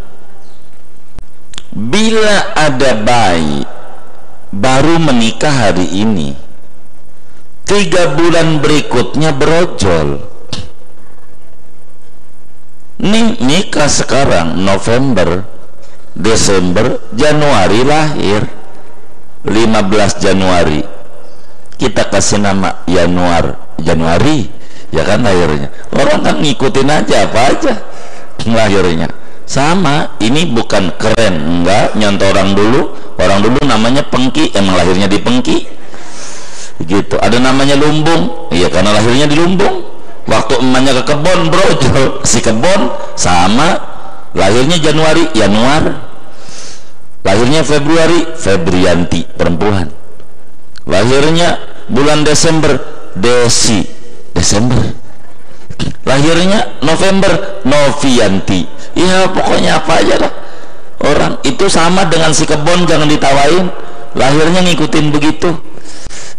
bila ada bayi baru menikah hari ini, 3 bulan berikutnya berojol. Nikah sekarang November, Desember, Januari lahir, 15 Januari kita kasih nama Januari, ya kan lahirnya. Orang kan ngikutin aja apa aja lahirnya sama. Ini bukan keren, enggak, nyontoh orang dulu namanya Pengki, emang lahirnya di Pengki gitu. Ada namanya Lumbung, iya karena lahirnya di Lumbung. Waktu emaknya ke kebon brojol, si kebon sama, lahirnya Januari, Januar. Lahirnya Februari, Febrianti, perempuan. Lahirnya bulan Desember, Desi, Desember. Lahirnya November, Novianti. Ya pokoknya apa aja lah. Orang itu sama dengan si kebon, jangan ditawain. Lahirnya ngikutin begitu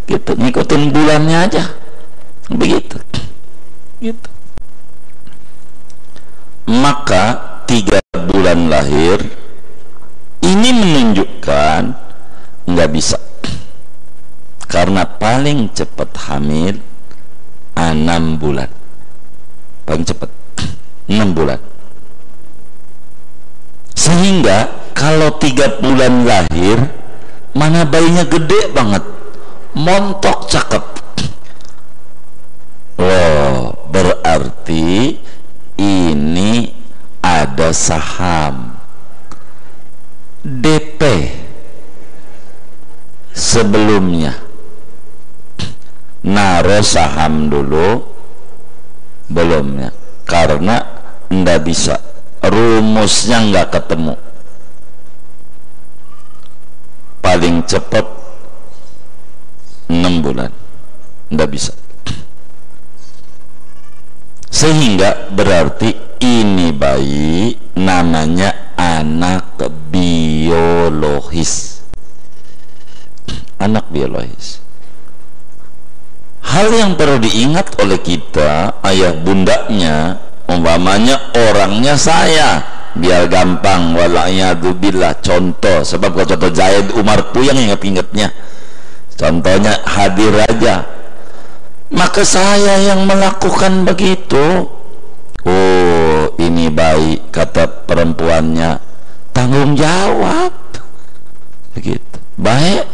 gitu, ngikutin bulannya aja begitu gitu. Maka 3 bulan lahir ini menunjukkan nggak bisa, karena paling cepat hamil 6 bulan, paling cepat 6 bulan. Sehingga kalau 3 bulan lahir, mana bayinya gede banget, montok, cakep. Oh, berarti ini ada saham DP sebelumnya. Naruh saham dulu belumnya, karena ndak bisa, rumusnya nggak ketemu. Paling cepat 6 bulan, ndak bisa. Sehingga berarti ini bayi namanya anak biologis, anak biologis. Hal yang perlu diingat oleh kita, ayah bundanya, umpamanya orangnya saya, biar gampang, walayyadubillah, contoh. Sebab kalau contoh Zaid Umar Puyang ingat-ingatnya, contohnya hadir aja, maka saya yang melakukan begitu. Oh, ini baik, kata perempuannya, tanggung jawab begitu. Baik,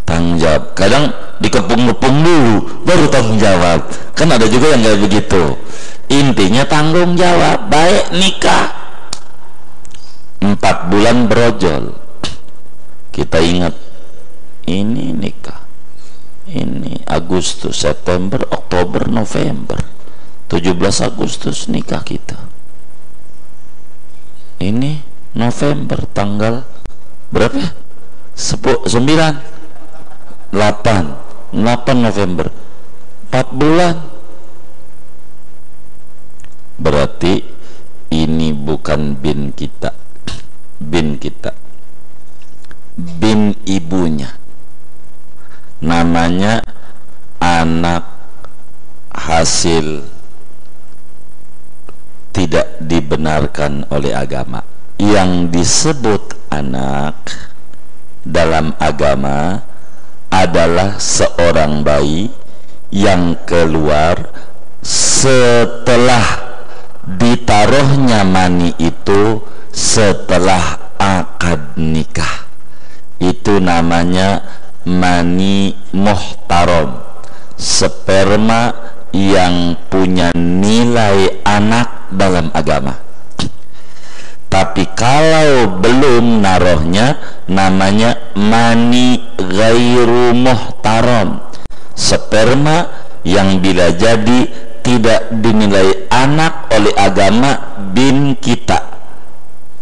tanggung jawab. Kadang dikepung-kepung dulu baru tanggung jawab, kan ada juga yang kayak begitu. Intinya tanggung jawab. Baik, nikah 4 bulan berojol, kita ingat ini nikah, ini Agustus, September, Oktober, November, 17 Agustus nikah kita. Ini November tanggal berapa? 8 November, 4 bulan. Berarti ini bukan bin kita, bin ibunya, namanya anak hasil tidak dibenarkan oleh agama. Yang disebut anak dalam agama adalah seorang bayi yang keluar setelah ditaruhnya mani itu, setelah akad nikah. Itu namanya mani muhtaram, sperma yang punya nilai anak dalam agama. Tapi kalau belum narohnya, namanya mani ghairu muhtaram, sperma yang bila jadi tidak dinilai anak oleh agama bin kita,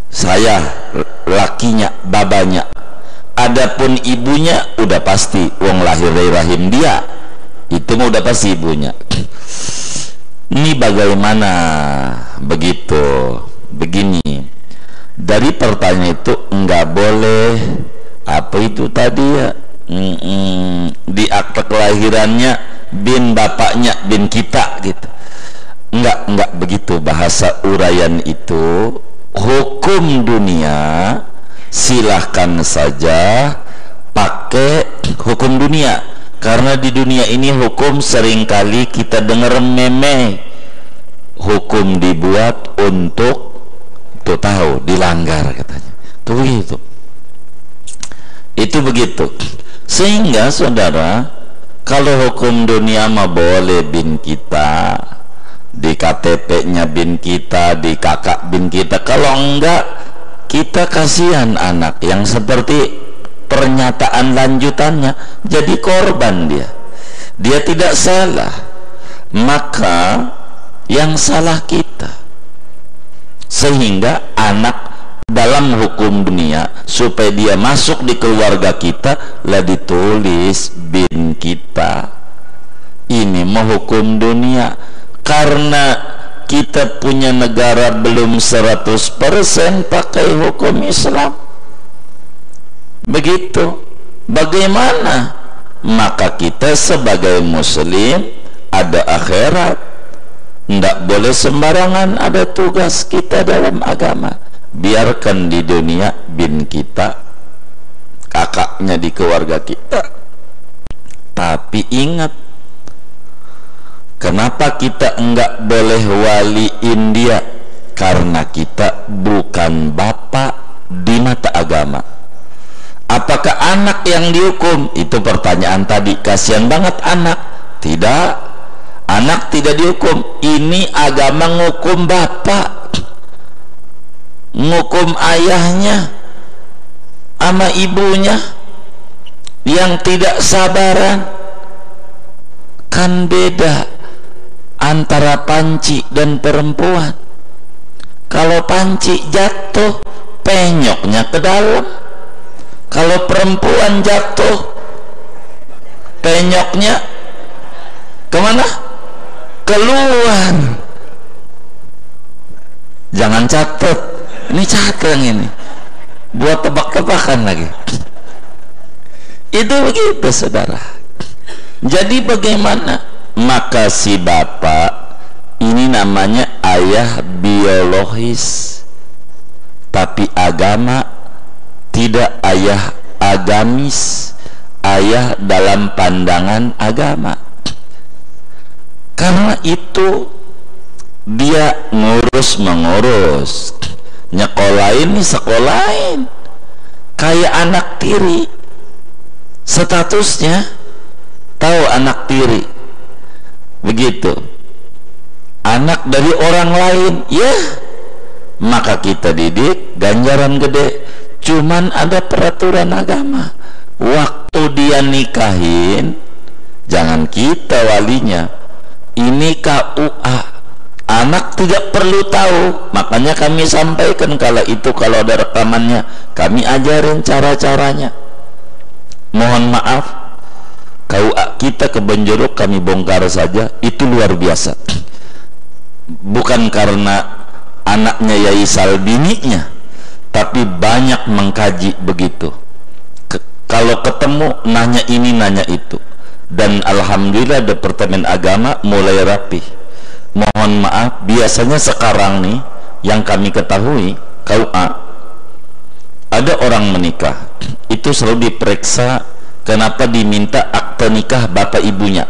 saya lakinya, babanya. Adapun ibunya udah pasti, wong lahir dari rahim dia, itu mah udah pasti ibunya. Ini bagaimana begitu? Begini, Dari pertanyaan itu enggak boleh apa itu tadi ya, di akte kelahirannya bin bapaknya bin kita gitu. Enggak begitu bahasa uraian itu. Hukum dunia silahkan saja pakai hukum dunia, karena di dunia ini hukum seringkali kita dengar meme, hukum dibuat untuk tuh tahu dilanggar katanya. Tuh begitu. Itu begitu. Sehingga saudara, kalau hukum dunia mah boleh bin kita, di KTP-nya bin kita, di kakak bin kita. Kalau enggak, kita kasihan anak yang seperti pernyataan lanjutannya jadi korban dia tidak salah, maka yang salah kita. Sehingga anak dalam hukum dunia supaya dia masuk di keluarga kita lah ditulis bin kita. Ini mau hukum dunia, karena kita punya negara belum 100% pakai hukum Islam. Begitu. Bagaimana? Maka kita sebagai muslim ada akhirat, tidak boleh sembarangan ada tugas kita dalam agama. Biarkan di dunia bin kita, kakaknya di keluarga kita. Tapi ingat, kenapa kita enggak boleh waliin dia? Karena kita bukan bapak di mata agama. Apakah anak yang dihukum? Itu pertanyaan tadi. Kasihan banget anak. Tidak, anak tidak dihukum. Ini agama ngukum bapak, ngukum ayahnya sama ibunya yang tidak sabaran. Kan beda antara panci dan perempuan. Kalau panci jatuh, penyoknya ke dalam. Kalau perempuan jatuh, penyoknya kemana? Keluar. Jangan catat, ini catat yang ini buat tebak-tebakan lagi. Itu begitu saudara. Jadi bagaimana? Maka si bapak ini namanya ayah biologis, tapi agama tidak ayah agamis, ayah dalam pandangan agama. Karena itu dia ngurus-mengurus, nyekolahin nih sekolahin, kayak anak tiri. Statusnya tahu anak tiri, begitu, anak dari orang lain, ya maka kita didik ganjaran gede. Cuman ada peraturan agama, waktu dia nikahin, jangan kita walinya, ini KUA, anak tidak perlu tahu. Makanya kami sampaikan kalau ada rekamannya, kami ajarin cara-caranya. Mohon maaf, KUA kita kebenjorok kami bongkar saja, itu luar biasa. Bukan karena anaknya Yai Salbininya, tapi banyak mengkaji begitu. Kalau ketemu nanya ini nanya itu, dan alhamdulillah Departemen Agama mulai rapi. Mohon maaf, biasanya sekarang nih yang kami ketahui KUA, ada orang menikah itu selalu diperiksa kenapa diminta akte nikah bapak ibunya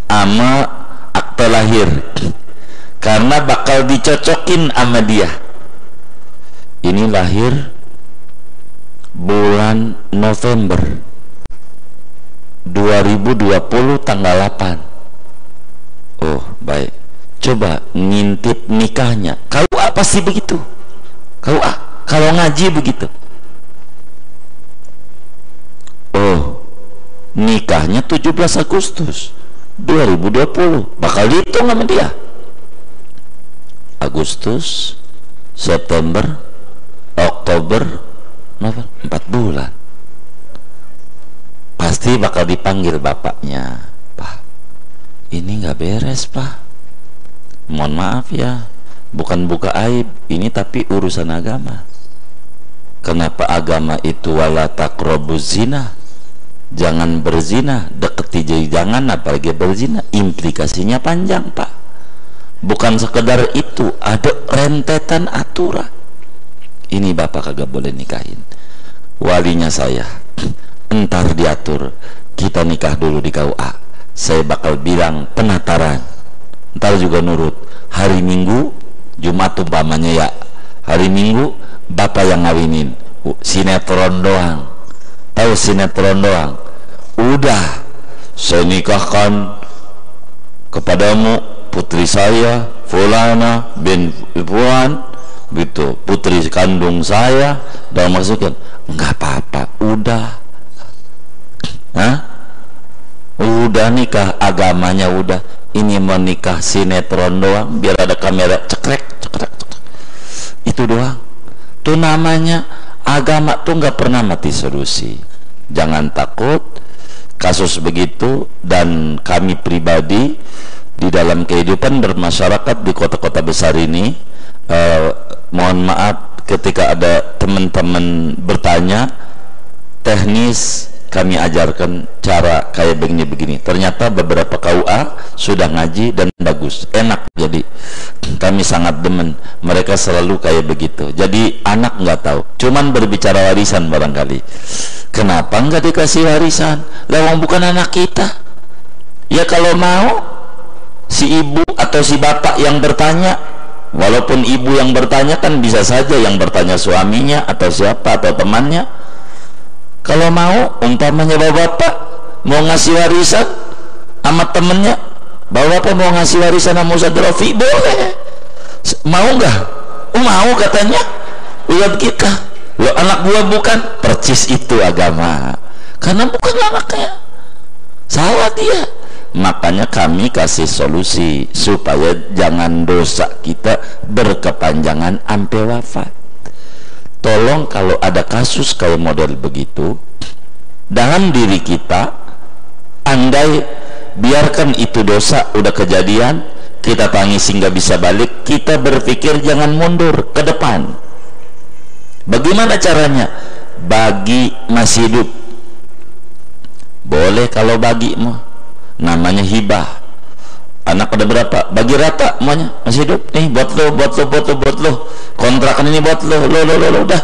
sama akte lahir, karena bakal dicocokin sama dia. Ini lahir bulan November 2020 tanggal 8. Oh baik, coba ngintip nikahnya. KUA pasti begitu. KUA kalau ngaji begitu. Oh, nikahnya 17 Agustus 2020, bakal dihitung sama dia. Agustus, September, Oktober, November, 4 bulan. Pasti bakal dipanggil bapaknya. Pak, ini nggak beres pak, mohon maaf ya, bukan buka aib ini, tapi urusan agama. Kenapa agama itu wala taqrabuz zina, jangan berzina, deketi jangan, apalagi berzina, implikasinya panjang Pak. Bukan sekedar itu, ada rentetan aturan. Ini bapak kagak boleh nikahin, walinya saya, entar diatur, kita nikah dulu di KUA, saya bakal bilang penataran, entar juga nurut. Hari Minggu, Jumat umpamanya ya, hari Minggu bapak yang ngawinin, sinetron doang. Tahu sinetron doang? Udah, saya nikahkan kepadamu putri saya Fulana bin Fulan, gitu, putri kandung saya, dan maksudnya enggak apa-apa, udah. Hah? Udah nikah, agamanya udah. Ini mau nikah sinetron doang, biar ada kamera cekrek cekrek cekrek. Itu doang. Tuh namanya agama tuh nggak pernah mati solusi. Jangan takut kasus begitu. Dan kami pribadi di dalam kehidupan bermasyarakat di kota-kota besar ini, mohon maaf ketika ada teman-teman bertanya teknis, kami ajarkan cara kayak begini-begini. Ternyata beberapa KUA sudah ngaji dan bagus, enak. Jadi kami sangat demen, mereka selalu kayak begitu. Jadi anak nggak tahu, cuman berbicara warisan barangkali. Kenapa nggak dikasih warisan? Lawang bukan anak kita. Ya kalau mau si ibu atau si bapak yang bertanya, walaupun ibu yang bertanya kan bisa saja yang bertanya suaminya atau siapa atau temannya. Kalau mau, umpamanya bapak mau ngasih warisan sama temennya, bapak mau ngasih warisan sama Ustaz Rafi, boleh. Mau nggak? Mau katanya. Lihat kita, lo anak gua bukan, percis itu agama. Karena bukan anaknya, salah dia. Makanya kami kasih solusi supaya jangan dosa kita berkepanjangan sampai wafat. Tolong kalau ada kasus kayak model begitu dalam diri kita, andai biarkan itu dosa udah kejadian, kita tangisi nggak bisa balik, kita berpikir jangan mundur ke depan. Bagaimana caranya? Bagi masih hidup boleh, kalau bagi mah namanya hibah. Anak ada berapa? Bagi rata semuanya, masih hidup nih, buat lo, kontrakan ini buat lo, udah.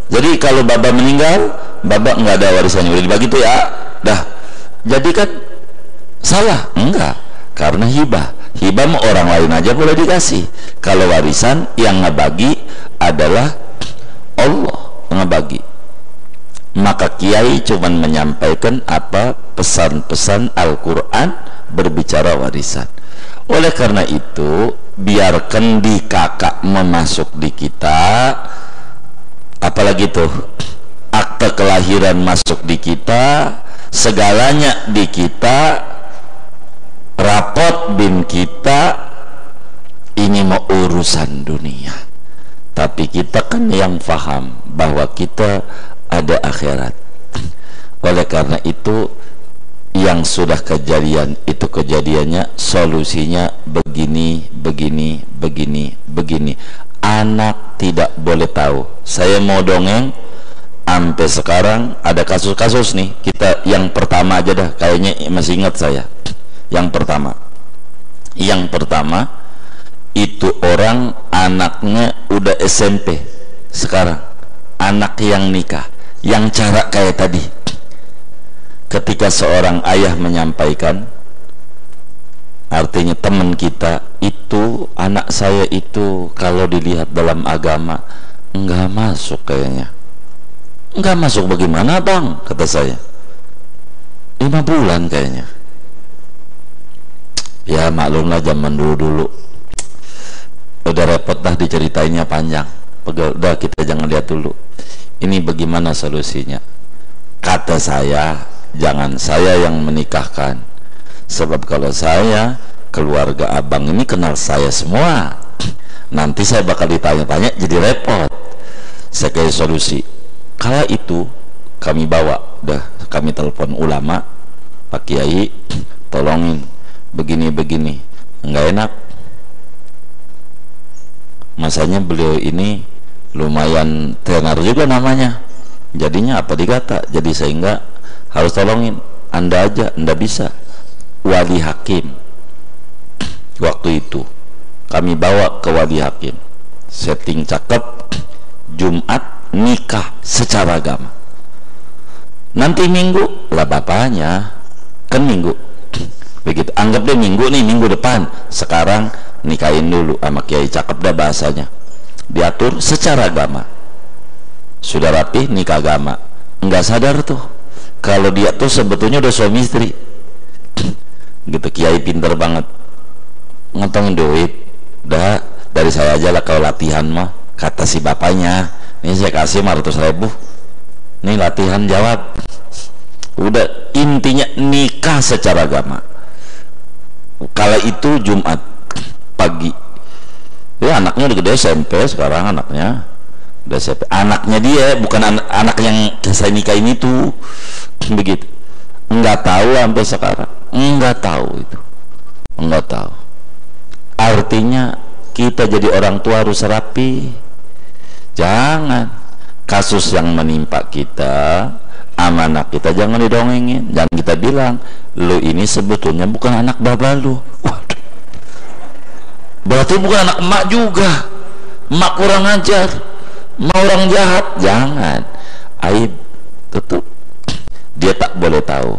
Jadi kalau baba meninggal, baba nggak ada warisannya, udah dibagi tuh ya, dah. Jadi kan salah? Enggak, karena hibah mau orang lain aja boleh dikasih. Kalau warisan yang ngebagi adalah Allah ngebagi. Maka kiai cuman menyampaikan apa pesan-pesan Al-Quran berbicara warisan. Oleh karena itu, biarkan di kakak memasuk di kita, apalagi tuh akte kelahiran masuk di kita, segalanya di kita, rapot bin kita. Ini mau urusan dunia, tapi kita kan yang faham bahwa kita ada akhirat. Oleh karena itu, yang sudah kejadian itu kejadiannya, solusinya begini. Anak tidak boleh tahu. Saya mau dongeng sampai sekarang ada kasus-kasus nih. Kita yang pertama aja dah, kayaknya masih ingat saya. Yang pertama itu orang anaknya udah SMP sekarang, anak yang nikah, yang cara kayak tadi. Ketika seorang ayah menyampaikan, artinya teman kita itu, anak saya itu kalau dilihat dalam agama enggak masuk kayaknya. Enggak masuk bagaimana bang? Kata saya, 5 bulan kayaknya. Ya maklumlah zaman dulu udah repot dah diceritainnya panjang. Udah kita jangan lihat dulu. Ini bagaimana solusinya? Kata saya, jangan saya yang menikahkan, sebab kalau saya, keluarga abang ini kenal saya semua, nanti saya bakal ditanya-tanya jadi repot. Saya kasih solusi. Kala itu kami bawa, kami telepon ulama, Pak Kiai, tolongin begini, enggak enak. Masanya beliau ini lumayan tenar juga namanya. Jadinya apa dikata, jadi sehingga harus tolongin. Anda aja, Anda bisa wali hakim. Waktu itu kami bawa ke wali hakim, setting cakep, Jumat nikah secara agama. Nanti Minggu lah bapaknya, kan Minggu begitu, anggap deh Minggu nih, minggu depan sekarang nikahin dulu sama kiai cakep dah bahasanya, diatur secara agama. Sudah rapi nikah agama, nggak sadar tuh kalau dia tuh sebetulnya udah suami istri gitu. Kiai pinter banget ngotongin duit, dah dari saya aja lah kalau latihan mah, kata si bapaknya, ini saya kasih 500.000 nih latihan jawab. Udah intinya nikah secara agama. Kala itu Jumat pagi, ya anaknya udah gede SMP sekarang, anaknya udah SMP, anaknya dia bukan anak yang saya nikahin itu begitu. Enggak tahu sampai sekarang, enggak tahu itu, enggak tahu. Artinya kita jadi orang tua harus rapi. Jangan kasus yang menimpa kita, amanah kita jangan didongengin. Jangan kita bilang, lu ini sebetulnya bukan anak baba lu. Waduh, berarti bukan anak emak juga, emak kurang ajar, emak orang jahat. Jangan, aib, tutup. Dia tak boleh tahu.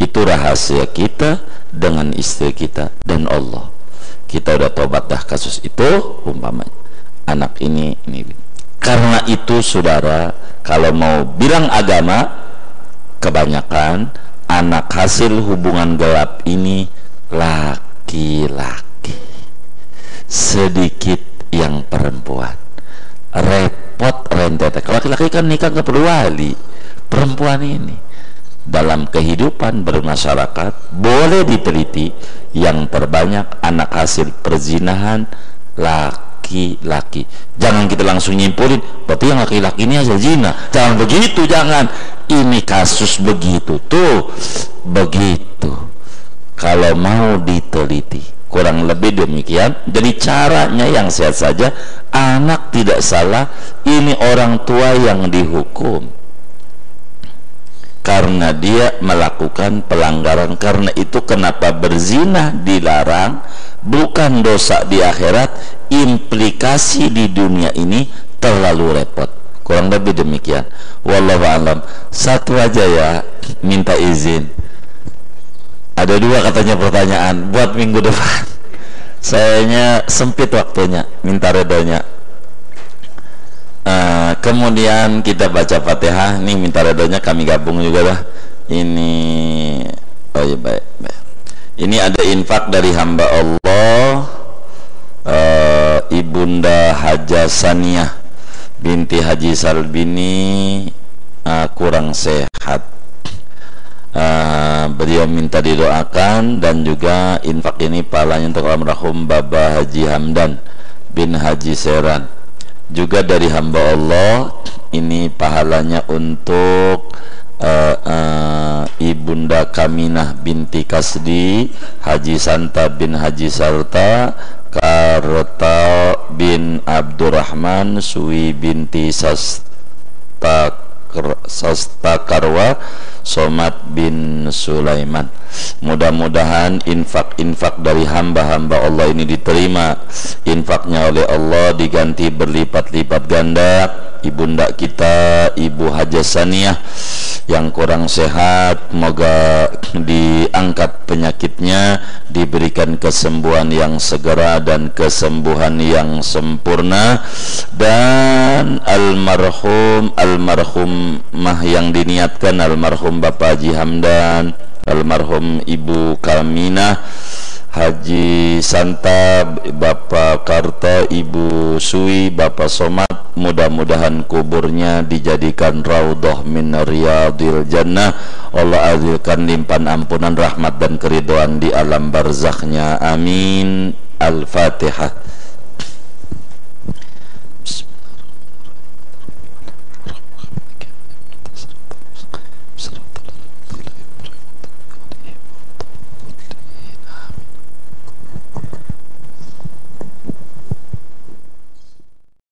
Itu rahasia kita dengan istri kita dan Allah. Kita udah tobat dah kasus itu, umpamanya anak ini. Karena itu saudara, kalau mau bilang agama, kebanyakan anak hasil hubungan gelap ini laki-laki, sedikit yang perempuan. Repot rentetan. Kalau laki-laki kan nikah nggak perlu wali. Perempuan ini dalam kehidupan bermasyarakat boleh diteliti, yang terbanyak anak hasil perzinahan laki-laki. Jangan kita langsung nyimpulin berarti yang laki-laki ini hasil zina. Jangan begitu, jangan. Ini kasus begitu tuh, begitu. Kalau mau diteliti, kurang lebih demikian. Jadi caranya yang sehat saja, anak tidak salah, ini orang tua yang dihukum karena dia melakukan pelanggaran. Karena itu kenapa berzina dilarang, bukan dosa di akhirat, implikasi di dunia ini terlalu repot. Kurang lebih demikian. Wallahu alam. Satu aja ya, minta izin. Ada 2 katanya pertanyaan buat minggu depan. Sayanya sempit waktunya, minta redonya. Kemudian kita baca Fatihah. Nih minta redonya, kami gabung juga lah. Ini oh ya, baik. Ini ada infak dari hamba Allah, Ibunda Haja Saniyah binti Haji Salbini, kurang sehat. Beliau minta didoakan, dan juga infak ini pahalanya untuk almarhum Baba Haji Hamdan bin Haji Seran. Juga dari hamba Allah, ini pahalanya untuk Ibunda Kaminah binti Kasdi, Haji Santa bin Haji Sarta, Karta bin Abdurrahman, Suwi binti Sastakarwa, Somad bin Sulaiman. Mudah-mudahan infak-infak dari hamba-hamba Allah ini diterima. Infaknya oleh Allah diganti berlipat-lipat ganda. Ibunda kita, Ibu Haja Saniyah yang kurang sehat, moga diangkat penyakitnya, diberikan kesembuhan yang segera dan kesembuhan yang sempurna. Dan almarhumah yang diniatkan, almarhum Bapak Haji Hamdan, almarhum Ibu Kaminah, Haji Santa, Bapak Karta, Ibu Sui, Bapak Somad, mudah-mudahan kuburnya dijadikan raudhah min riyadil jannah. Allah azilkan limpahan ampunan, rahmat dan keridhaan di alam barzakhnya. Amin. Al-Fatihah.